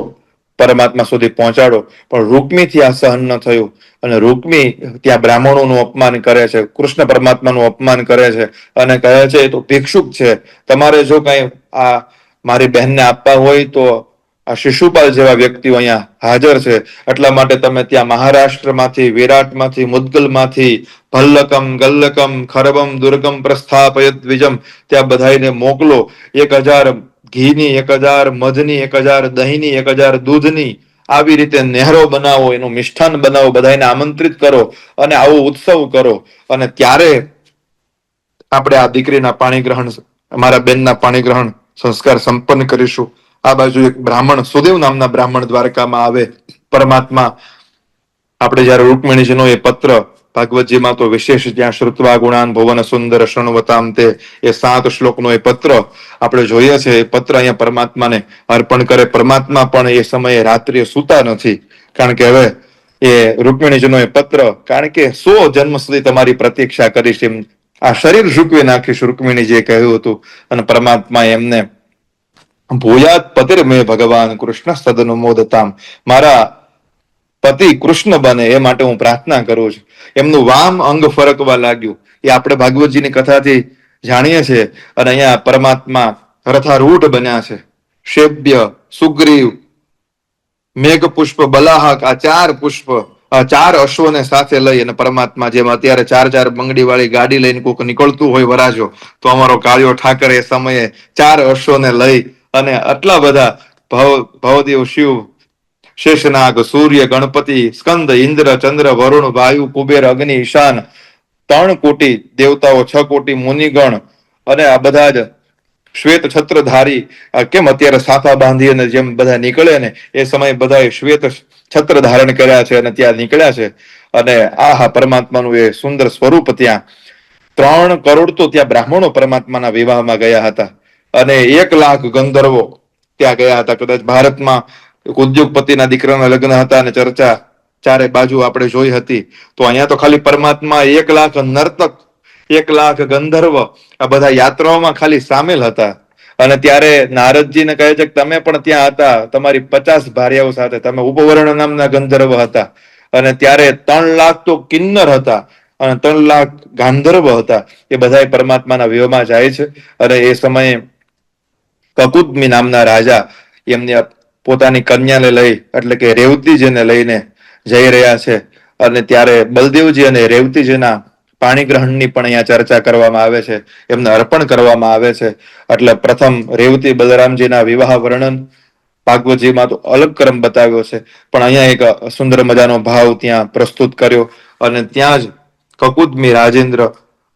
પરમાત્મા સુધી પહોંચાડો. પણ રૂકમીથી આ સહન ન થયું અને રૂકમી ત્યાં બ્રાહ્મણોનું અપમાન કરે છે, કૃષ્ણ પરમાત્માનું અપમાન કરે છે અને કહે છે એ તો ભિક્ષુક છે, તમારે જો કઈ આ મારી બહેનને આપવા હોય તો આ શિશુપાલ જેવા વ્યક્તિઓ અહીંયા હાજર છે, એટલા માટે તમે ત્યાં મહારાષ્ટ્રમાંથી, વિરાટમાંથી, મુદગલમાંથી ભલ્લકમ ગલ્લકમ ખરબમ દુર્ગમ પ્રસ્થાપયત દ્વિજમ, ત્યાં બધાને મોકલો. 1000 ઘીની, 1000 મધની, 1000 દહીંની, 1000 દૂધની આવી રીતે નહેરો બનાવો, એનું મિષ્ઠાન બનાવો, બધાને આમંત્રિત કરો અને આવો ઉત્સવ કરો. અને ત્યારે આપણે આ દીકરીના પાણી ગ્રહણ, અમારા બેનના પાણી ગ્રહણ સંસ્કાર સંપન્ન કરીશું. આ બાજુ એક બ્રાહ્મણ, સુદેવ નામના બ્રાહ્મણ દ્વારકામાં આવે. પરમાત્મા આપણે જયારે રૂકમિણીજીનો એ પત્ર ભાગવતજીમાં તો વિશેષ, જ્યાં શ્રુત્વા ગુણાન ભુવન સુંદર શૃણવતામ તે, એ 7 શ્લોકનો એ પત્ર આપણે જોઈએ છે. એ પત્ર અહીંયા પરમાત્માને અર્પણ કરે. પરમાત્મા પણ એ સમયે રાત્રિએ સૂતા નથી, કારણ કે હવે એ રૂકમિણીજીનો એ પત્ર, કારણ કે 100 જન્મ સુધી તમારી પ્રતીક્ષા કરીશ એમ આ શરીર ઝૂકવી નાખીશ, રૂકમિણીજીએ કહ્યું હતું. અને પરમાત્મા એમને ભૂયાત પતિર મેં ભગવાન કૃષ્ણ સદનુમોદતામ, મારા પતિ કૃષ્ણ બને એ માટે હું પ્રાર્થના કરું છું. એમનું વામ અંગ ફરકવા લાગ્યું, એ આપણે ભાગવતજીની કથાથી જાણીએ છીએ. અને અહીંયા પરમાત્મા રથારૂઢ બન્યા છે. શેબ્ય, સુગ્રીવ, મેઘ પુષ્પ, બલાહક, આ 4 પુષ્પ, આ 4 અશ્વને સાથે લઈ અને પરમાત્મા, જેમ અત્યારે 4 બંગડી વાળી ગાડી લઈને કોઈક નીકળતું હોય વરાજો, તો અમારો કાળિયો ઠાકર એ સમયે 4 અશ્વને લઈ અને આટલા બધા ભવદેવ, શિવ, શેષનાગ, સૂર્ય, ગણપતિ, સ્કંદ, ઇન્દ્ર, ચંદ્ર, વરુણ, વાયુ, કુબેર, અગ્નિ, ઈશાન, 3 કોટી દેવતાઓ, 6 કોટી મુનિગણ અને આ બધા જ શ્વેત છત્રધારી, કેમ અત્યારે સાફા બાંધી અને જેમ બધા નીકળે ને એ સમયે બધા શ્વેત છત્ર ધારણ કર્યા છે અને ત્યાં નીકળ્યા છે. અને આહા પરમાત્માનું એ સુંદર સ્વરૂપ, ત્યાં 3 કરોડ તો ત્યાં બ્રાહ્મણો પરમાત્માના વિવાહમાં ગયા હતા અને 1 લાખ ગંધર્વો ત્યાં ગયા હતા. કદાચ ભારતમાં ઉદ્યોગપતિના દીકરાના લગ્ન હતા અને ચર્ચા ચારે બાજુ આપણે જોઈ હતી. તો અહીંયા તો ખાલી પરમાત્મા 1 લાખ નર્તક, 1 લાખ ગંધર્વ આ બધા યાત્રાઓમાં ખાલી સામેલ હતા. અને ત્યારે નારદજીને કહે છે કે તમે પણ ત્યાં હતા, તમારી 50 ભાર્યાઓ સાથે, તમે ઉપવર્ણ નામના ગંધર્વ હતા. અને ત્યારે 3 લાખ તો કિન્નર હતા. અને 3 લાખ ગાંધર્વ હતા એ બધા પરમાત્માના વિવાહમાં જાય છે. અને એ સમયે કકુદમી નામના રાજા એમની પોતાની કન્યાને લઈ એટલે કે રેવતીજીને લઈને જઈ રહ્યા છે. અને ત્યારે બલદેવજી અને રેવતીજીના પાણી ગ્રહણની પણ અહીંયા ચર્ચા કરવામાં આવે છે, એમને અર્પણ કરવામાં આવે છે. એટલે પ્રથમ રેવતી બલરામજીના વિવાહ વર્ણન ભાગવતજીમાં તો અલગ ક્રમ બતાવ્યો છે, પણ અહીંયા એક સુંદર મજાનો ભાવ ત્યાં પ્રસ્તુત કર્યો. અને ત્યાં જ કકુદમી રાજેન્દ્ર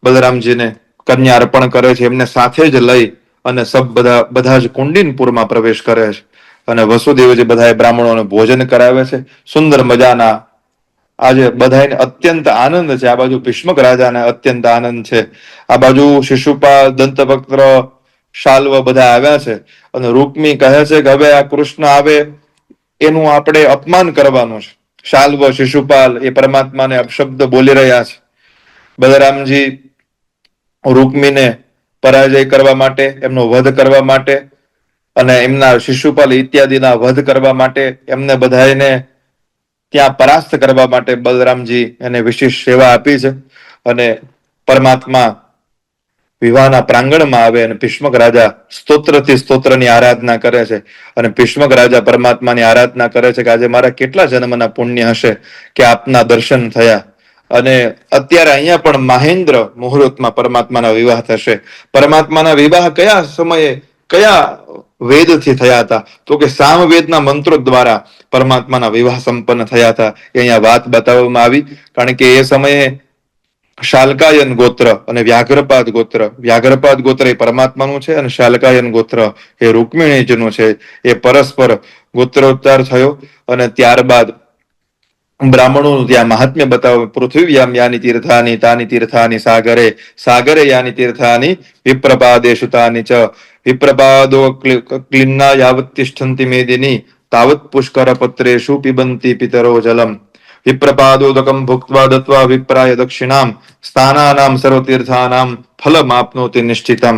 બલરામજીને કન્યા અર્પણ કરે છે. એમને સાથે જ લઈ અને બધા જ કુંડિનપુરમાં પ્રવેશ કરે છે. અને વસુદેવજી બધા બ્રાહ્મણોને ભોજન કરાવે છે. સુંદર મજાના આજે બધાને અત્યંત આનંદ છે. આ બાજુ ભીષ્મક રાજાને અત્યંત આનંદ છે, આ બાજુ શિશુપાલ, દંતવક્ત્ર, શાલ્વ બધા આવ્યા છે. અને રૂકમી કહે છે કે હવે આ કૃષ્ણ આવે એનું આપણે અપમાન કરવાનું છે. શાલ્વ, શિશુપાલ એ પરમાત્માને અપશબ્દ બોલી રહ્યા છે. બલરામજી રૂકમીને પરાજય કરવા માટે, એમનો વધ કરવા માટે અને એમના શિશુપાલ ઇત્યાદિના વધ કરવા માટે, એમને બધાને ત્યાં પરાસ્ત કરવા માટે બલરામજી એને વિશેષ સેવા આપી છે. અને પરમાત્મા વિવાહના પ્રાંગણમાં આવે અને ભીષ્મક રાજા સ્તોત્રથી સ્તોત્રની આરાધના કરે છે. અને ભીષ્મક રાજા પરમાત્માની આરાધના કરે છે કે આજે મારા કેટલા જન્મના પુણ્ય હશે કે આપના દર્શન થયા. અને અત્યારે અહીંયા પણ મહેન્દ્ર મુહૂર્તમાં પરમાત્માના વિવાહ થશે. પરમાત્માના વિવાહ કયા સમયે કયા વેદથી થયા હતા? તો કે સામવેદના મંત્રો દ્વારા પરમાત્માના વિવાહ સંપન્ન થયા હતા. એ અહીંયા વાત બતાવવામાં આવી. કારણ કે એ સમયે શાલકાયન ગોત્ર અને વ્યાઘ્રપાદ ગોત્ર, વ્યાઘ્રપાદ ગોત્ર એ પરમાત્માનું છે અને શાલકાયન ગોત્ર એ રૂકમિણીજીનું છે. એ પરસ્પર ગોત્રોચ્ચાર થયો. અને ત્યારબાદ બ્રાહ્મણોનું ત્યાં મહાત્મ્ય બતાવે. પૃથ્વીયામ યાની તીર્થાની તાની તીર્થાની સાગરે, સાગરે યાની તીર્થાની વિપ્રપાદેશુ તાની ચ, વિપ્રપાદો ક્લિન્ના યાવત તિષ્ઠન્તિ મેદિની તાવત પુષ્કર પત્રેષુ પિબંતિ પિતરો જલમ, વિપ્રપાદોદકમ ભુક્ત્વા દત્વા વિપ્રાય દક્ષિણામ સ્થાનાનામ સર્વતીર્થાનામ ફલમ આપનોતિ નિશ્ચિતમ.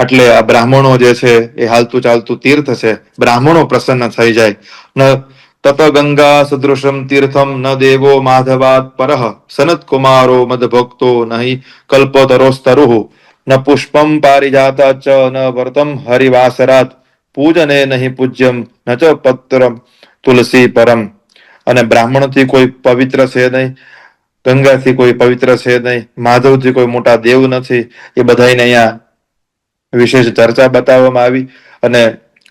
એટલે આ બ્રાહ્મણો જે છે એ હાલતું ચાલતું તીર્થ છે. બ્રાહ્મણો પ્રસન્ન થઈ જાય. તત ગંગા સદૃશમ તીર્થમ ન દેવો માધવાત પરઃ સનત કુમારો મદભક્તો નહીં કલ્પતરોસ્તરુઃ ન પુષ્પમ પારિજાતા ચ ન વર્તમ હરિવાસરાત પૂજને નહીં પૂજ્યમ ન ચ પત્રમ તુલસી પરમ. અને બ્રાહ્મણથી કોઈ પવિત્ર છે નહીં, ગંગાથી કોઈ પવિત્ર છે નહીં, માધવથી કોઈ મોટા દેવ નથી. એ બધાને અહીંયા વિશેષ ચર્ચા બતાવવામાં આવી. અને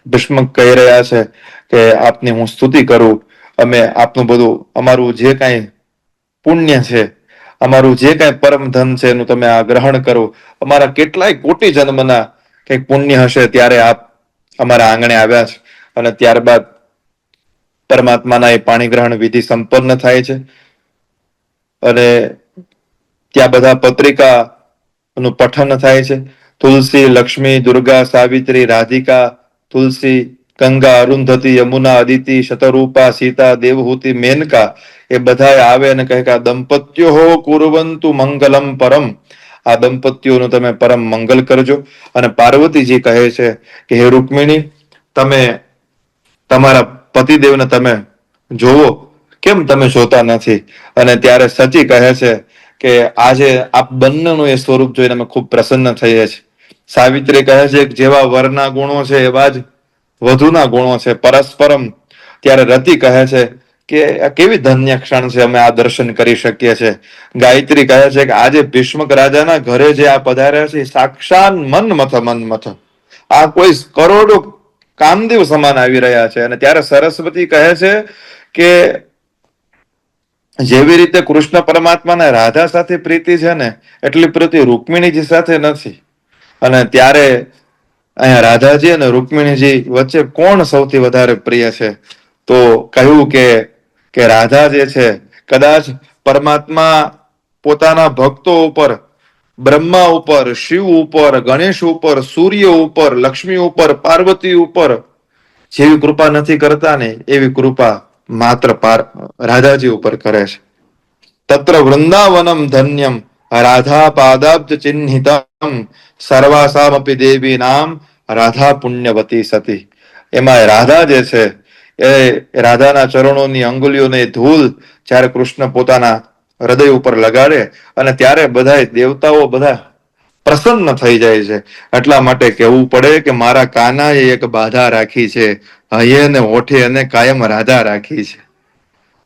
ભીષ્મક કહી રહ્યા છે કે આપની હું સ્તુતિ કરું, અમે આપનું બધું અમારું જે કાંઈ પુણ્ય છે, અમારું જે કાંઈ પરમ ધન છે એનું તમે આ ગ્રહણ કરો. અમારા કેટલાય કોટી જન્મના કંઈક પુણ્ય હશે ત્યારે આપ અમારા આંગણે આવ્યા છે. અને ત્યારબાદ પરમાત્માના એ પાણી ગ્રહણ વિધિ સંપન્ન થાય છે. અને ત્યાં બધા પત્રિકાનું પઠન થાય છે. તુલસી, લક્ષ્મી, દુર્ગા, સાવિત્રી, રાધિકા, તુલસી, ગંગા, અરુંધતી, યમુના, અદિતિ, શતરૂપા, સીતા, દેવહૂતિ, મેનકા એ બધા આવે અને કહે કે આ દંપત્યો કુર્વંતુ મંગલમ પરમ, આ દંપતીઓનું તમે પરમ મંગલ કરજો. અને પાર્વતીજી કહે છે કે હે રૂકમિણી, તમે તમારા પતિદેવને તમે જોવો, કેમ તમે જોતા નથી? અને ત્યારે સચી કહે છે કે આજે આપ બંનેનું એ સ્વરૂપ જોઈને અમે ખૂબ પ્રસન્ન થઈએ છીએ. સાવિત્રી કહે છે કે જેવા વરના ગુણો છે એવા જ વધુના ગુણો છે, પરસ્પરમ. ત્યારે રતિ કહે છે કે આ કેવી ધન્ય ક્ષણ છે, અમે આ દર્શન કરી શકીએ છીએ. ગાયત્રી કહે છે કે આજે ભીષ્મક રાજાના ઘરે જે આ પધાર્યા છે સાક્ષાત મન્મથ, આ કોઈ કરોડો કામદેવ સમાન આવી રહ્યા છે. અને ત્યારે સરસ્વતી કહે છે કે જેવી રીતે કૃષ્ણ પરમાત્માને રાધા સાથે પ્રીતિ છે ને એટલી પ્રીતિ રૂકમિણીજી સાથે નથી. અને ત્યારે અહીંયા રાધાજી અને રૂકમિણીજી વચ્ચે કોણ સૌથી વધારે પ્રિય છે? તો કહ્યું કે રાધા જે છે કદાચ પરમાત્મા પોતાના ભક્તો ઉપર, બ્રહ્મા ઉપર, શિવ ઉપર, ગણેશ ઉપર, સૂર્ય ઉપર, લક્ષ્મી ઉપર, પાર્વતી ઉપર જેવી કૃપા નથી કરતા ને એવી કૃપા માત્ર રાધાજી ઉપર કરે છે. તત્ર વૃંદાવનમ ધન્યમ રાધા પાદાબ્જ ચિહ્નિતમ સર્વાસામપી દેવી નામ રાધા પુણ્યવતી સતી. એમાં રાધા જે છે એ રાધાના ચરણોની અંગુલીઓને ધૂલ જ્યારે કૃષ્ણ પોતાના હૃદય ઉપર લગાડે અને ત્યારે બધા દેવતાઓ બધા પ્રસન્ન થઈ જાય છે. એટલા માટે કહેવું પડે કે મારા કાનાએ એક બાધા રાખી છે, હૈયે ને હોઠે અને કાયમ રાધા રાખી છે.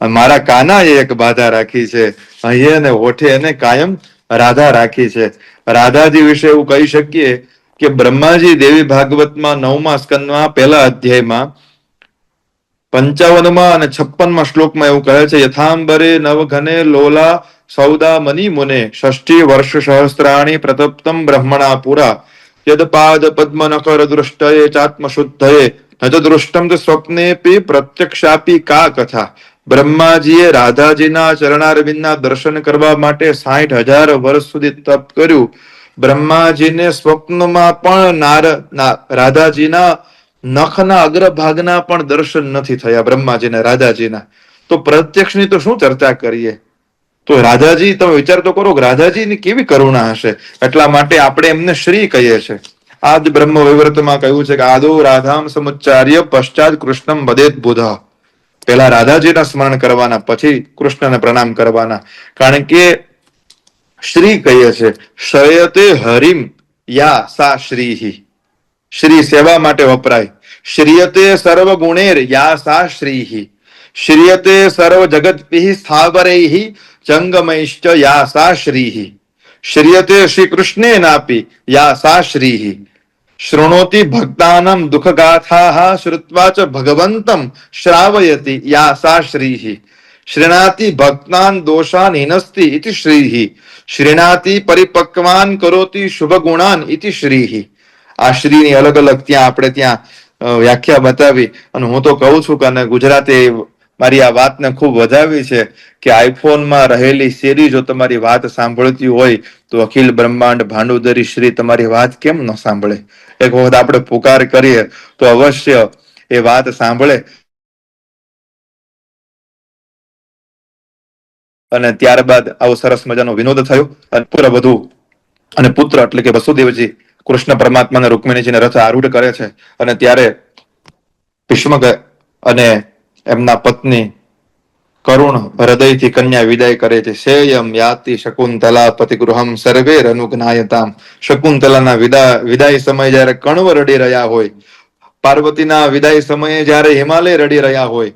મારા કાનાએ એક બાધા રાખી છે, હૈયે ને હોઠે અને કાયમ રાધા રાખી છે. રાધાજી વિશે એવું કહી શકીએ કે બ્રહ્માજી દેવી ભાગવતમાં 9મા સ્કંદમાં 1લા અધ્યાયમાં 55માં અને 56માં શ્લોકમાં એવું કહે છે, યથાંબરે નવઘને લોલા સૌદા મની મુને ષષ્ઠી વર્ષ સહસ્ત્રાણી પ્રતપ્તમ બ્રહ્મણા પુરા યદપાદ પદ્મ નકર દૃષ્ટયે ચાત્મ શુદ્ધયે નજ દૃષ્ટમ સ્વપ્નેપી પ્રત્યક્ષાપી કા કથા. બ્રહ્માજીએ રાધાજીના ચરણારવિંદના દર્શન કરવા માટે 60,000 વર્ષ સુધી તપ કર્યું. બ્રહ્માજીને સ્વપ્નમાં પણ રાધાજીના નખના અગ્રભાગના પણ દર્શન નથી થયા બ્રહ્માજીને રાધાજીના. તો પ્રત્યક્ષની તો શું ચર્ચા કરીએ. તો રાધાજી, તમે વિચાર તો કરો કે રાધાજીની કેવી કરુણા હશે. એટલા માટે આપણે એમને શ્રી કહીએ છીએ. આ જ બ્રહ્મ વૈવર્તમાં કહ્યું છે કે આદો રાધામ સમુચ્ચાર્ય પશ્ચાત કૃષ્ણમ વદેત બુધા. પહેલા રાધાજીના સ્મરણ કરવાના, પછી કૃષ્ણને પ્રણામ કરવાના. કારણ કે શ્રી કહીએ છે, શયતે હરિમ યા સા શ્રીહી. શ્રી સેવા માટે વપરાય. શ્રીયતે સર્વ ગુણેર યા સા શ્રીહી. શ્રીયતે સર્વ જગતપિઃ સ્થાવરૈઃ જંગમૈશ્ચ યા સા શ્રીહી. શ્રીયતે શ્રી કૃષ્ણેનાપી યા સા શ્રીહી. શૃણોતિ ભક્તાનાં દુઃખગાથાઃ શ્રુત્વા ચ ભગવન્तं શ્રાવયતિ યા સા શ્રીહી. શ્રીણાતિ ભક્તાન દોષાન હિનસ્તિ ઇતિ શ્રીહી. શ્રીણાતિ પરિપક્વાન કરોતિ શુભ ગુણાન ઇતિ શ્રીહી. આ શ્રીની અલગ અલગ ત્યાં આપણે ત્યાં વ્યાખ્યા બતાવી. અને હું તો કહું છું કે ગુજરાતે મારી આ વાતને ખૂબ વધાવી છે કે આઈફોનમાં રહેલી સિરી જો તમારી વાત સાંભળતી હોય તો અખિલ બ્રહ્માંડ ભાંડુદરી શ્રી તમારી વાત કેમ ન સાંભળે. એક વખત આપણે પુકાર કરીએ તો અવશ્ય એ વાત સાંભળે. અને ત્યારબાદ આવો સરસ મજાનો વિનોદ થયો અને પુત્ર વધુ અને પુત્ર એટલે કે વસુદેવજી કૃષ્ણ પરમાત્માને રૂકમિણીજીને રથ આરૂઢ કરે છે. અને ત્યારે ભીષ્મક અને એમના પત્ની કરુણ હૃદયથી કન્યા વિદાય કરે છે. શેયમ યાતિ શકુંતલા પતિગૃહમ સર્વે અનુજ્ઞાયતામ. શકુંતલાના વિદાય સમય જ્યારે કણવ રડી રહ્યા હોય, પાર્વતીના વિદાય સમયે જ્યારે હિમાલય રડી રહ્યા હોય,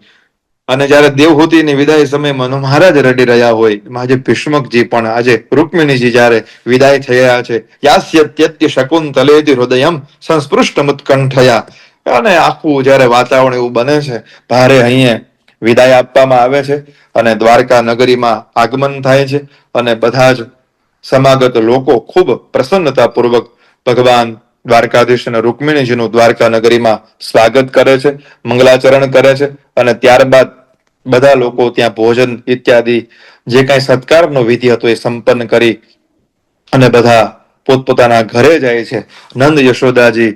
અને જ્યારે દેવહૂતિની વિદાય સમયે મનુ મહારાજ રડી રહ્યા હોય, આજે ભીષ્મકજી પણ આજે રૂકમિણીજી જ્યારે વિદાય થયા છે, યાસ્યત્યત્ય શકુંતલેતિ હૃદયમ સંસ્પૃષ્ટમુત્કંઠયા. અને આખું જ્યારે વાતાવરણ એવું બને છે, ભારે અહીંયા વિદાય આપવામાં આવે છે અને દ્વારકા નગરીમાં આગમન થાય છે. અને બધા જ સમાગત લોકો ખૂબ પ્રસન્નતાપૂર્વક ભગવાન દ્વારકાધીશ અને રૂકમિણીજીનું દ્વારકા નગરીમાં સ્વાગત કરે છે, મંગલાચરણ કરે છે. અને ત્યારબાદ બધા લોકો ત્યાં ભોજન ઇત્યાદિ જે કાંઈ સત્કારનો વિધિ હતો એ સંપન્ન કરી અને બધા પોતપોતાના ઘરે જાય છે. નંદ યશોદાજી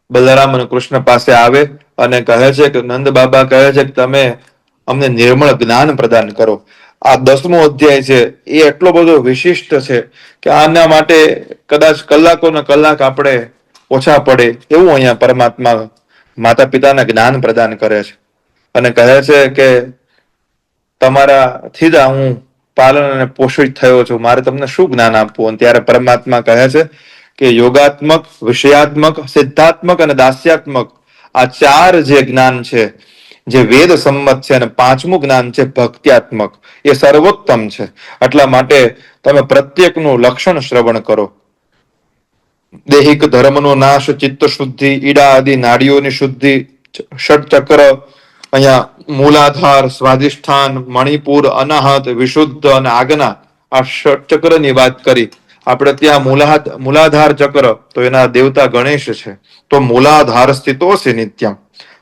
બલરામ અને કૃષ્ણ પાસે આવે અને કહે છે કે નંદ બાબા કહે છે કે તમે અમને નિર્મળ જ્ઞાન પ્રદાન કરો. આ 10મો અધ્યાય છે એ એટલો બધો વિશિષ્ટ છે કે આના માટે કદાચ કલાકોના કલાક આપણે ઓછા પડે એવું અહીંયા પરમાત્મા માતા પિતાને જ્ઞાન પ્રદાન કરે છે. અને કહે છે કે તમારાથી જ હું પાલન અને પોષિત થયો છું, મારે તમને શું જ્ઞાન આપવું. અને ત્યારે પરમાત્મા કહે છે કે યોગાત્મક, વિષયાત્મક, સિદ્ધાત્મક અને દાસ્યાત્મક આ 4 જે જ્ઞાન છે, જે વેદ સંમત છે, અને 5મું જ્ઞાન છે ભક્ત્યાત્મક, એ સર્વોત્તમ છે. એટલા માટે તમે પ્રત્યેકનું લક્ષણ શ્રવણ કરો. દૈહિક ધર્મનો નાશ, ચિત્ત શુદ્ધિ, ઈડા આદિ નાડીઓની શુદ્ધિ, ષટચક્ર, અહીંયા મૂલાધાર, સ્વાધિષ્ઠાન, મણિપુર, અનાહત, વિશુદ્ધ અને આજ્ઞા, આ ષટચક્રની વાત કરી. આપણે ત્યાં મૂલાધાર ચક્ર તો એના દેવતા ગણેશ છે. તો મૂલાધાર સ્થિતોસી નિત્યમ,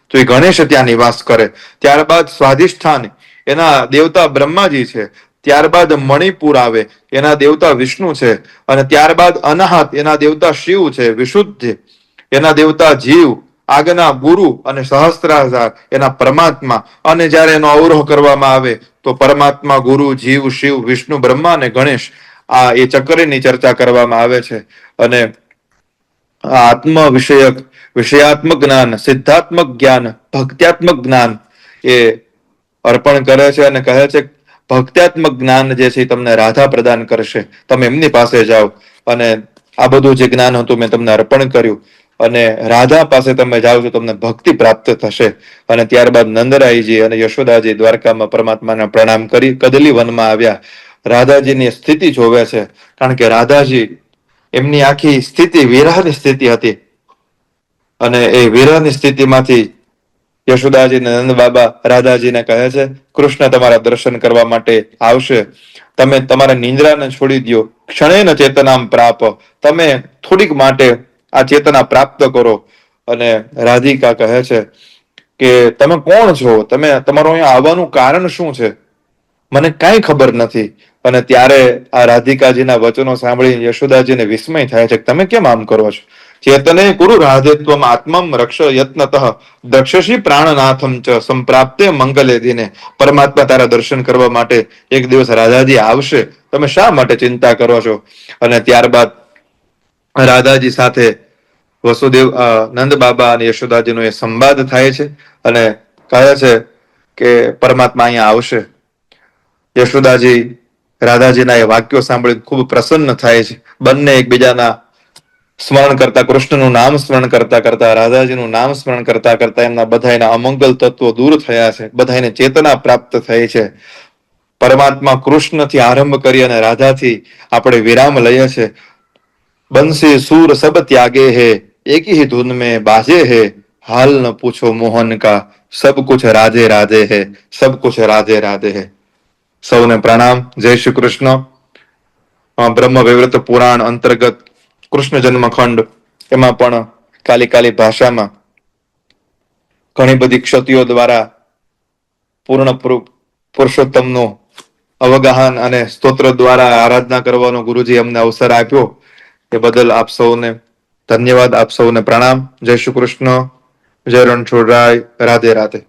તો એ ગણેશ ત્યાં નિવાસ કરે. ત્યારબાદ સ્વાધિષ્ઠાન એના દેવતા બ્રહ્માજી છે. ત્યારબાદ મણિપુર આવે, એના દેવતા વિષ્ણુ છે. અને ત્યારબાદ અનાહત એના દેવતા શિવ છે. વિશુદ્ધ એના દેવતા જીવ, આજ્ઞા ગુરુ, અને સહસ્ત્રાધાર એના પરમાત્મા. અને જ્યારે એનો અવરોહ કરવામાં આવે તો પરમાત્મા, ગુરુ, જીવ, શિવ, વિષ્ણુ, બ્રહ્મા અને ગણેશ, આ એ ચક્રની ચર્ચા કરવામાં આવે છે. અને આત્મ વિષયક, વિષયાત્મક જ્ઞાન, સિદ્ધાત્મક જ્ઞાન, ભક્ત્યાત્મક જ્ઞાન એ અર્પણ કરે છે. અને કહે છે ભક્ત્યાત્મક જ્ઞાન જે છે એ તમને રાધા પ્રદાન કરશે. તમે એમની પાસે જાઓ અને આ બધું જે જ્ઞાન હતું મેં તમને અર્પણ કર્યું અને રાધા પાસે તમે જાઓ છો તમને ભક્તિ પ્રાપ્ત થશે. અને ત્યારબાદ નંદરાયજી અને યશોદાજી દ્વારકામાં પરમાત્માને પ્રણામ કરી કદલી વનમાં આવ્યા. રાધાજીની સ્થિતિ જોવે છે, કારણ કે રાધાજી એમની આખી સ્થિતિ વિરહની સ્થિતિ હતી અને એ વિરહની સ્થિતિમાંથી યશોદાજી અને નંદ બાબા રાધાજીને કહે છે કૃષ્ણ તમારા દર્શન કરવા માટે આવશે, તમે તમારા નિંદ્રાને છોડી દો, ક્ષણેન ચેતનામ પ્રાપ, તમે થોડીક માટે આ ચેતના પ્રાપ્ત કરો. અને રાધિકા કહે છે કે તમે કોણ છો, તમે તમારું અહીંયા આવવાનું કારણ શું છે, મને કાંઈ ખબર નથી. અને ત્યારે આ રાધિકાજીના વચનો સાંભળીને યશોદાજીને વિસ્મય થાય છે કે તમે કેમ આમ કરો છો. ચેતને કુરુ રાધેત્વમ આત્મમ રક્ષ યત્નતઃ દ્રક્ષસી પ્રાણનાથમ ચ સંપ્રાપ્તે મંગલે દિને. પરમાત્મા તારા દર્શન કરવા માટે એક દિવસ રાધાજી આવશે, તમે શા માટે ચિંતા કરો છો. અને ત્યારબાદ રાધાજી સાથે વસુદેવ નંદ બાબા અને યશોદાજીનો એ સંવાદ થાય છે અને કહે છે કે પરમાત્મા અહીંયા આવશે. યશોદાજી રાધાજીના એ વાક્યો સાંભળી ખૂબ પ્રસન્ન થાય છે. બંને એકબીજાના સ્મરણ કરતા, કૃષ્ણનું નામ સ્મરણ કરતા કરતા, રાધાજીનું નામ સ્મરણ કરતા કરતા એમના બધાના અમંગલ તત્વો દૂર થયા છે, બધાને ચેતના પ્રાપ્ત થઈ છે. પરમાત્મા કૃષ્ણથી આરંભ કરી અને રાધાથી આપણે વિરામ લઈએ છે. બંસી સૂર સબ ત્યાગે હે, એકી ही धुन में बाजे है, हाल न पूछो मोहन का, सब कुछ राधे राधे है, सब कुछ राधे राधे है. સૌને પ્રણામ. જય શ્રી કૃષ્ણ. બ્રહ્મ વૈવૃત પુરાણ અંતર્ગત કૃષ્ણ જન્મખંડ એમાં પણ કાલી ભાષામાં ઘણી બધી ક્ષતિઓ દ્વારા પૂર્ણ પુરુષોત્તમનું અવગાહન અને સ્તોત્ર દ્વારા આરાધના કરવાનો ગુરુજી અમને અવસર આપ્યો એ બદલ આપ સૌને ધન્યવાદ, આપ સૌને પ્રણામ. જય શ્રી કૃષ્ણ. જય રણછોડરાય. રાધે રાધે.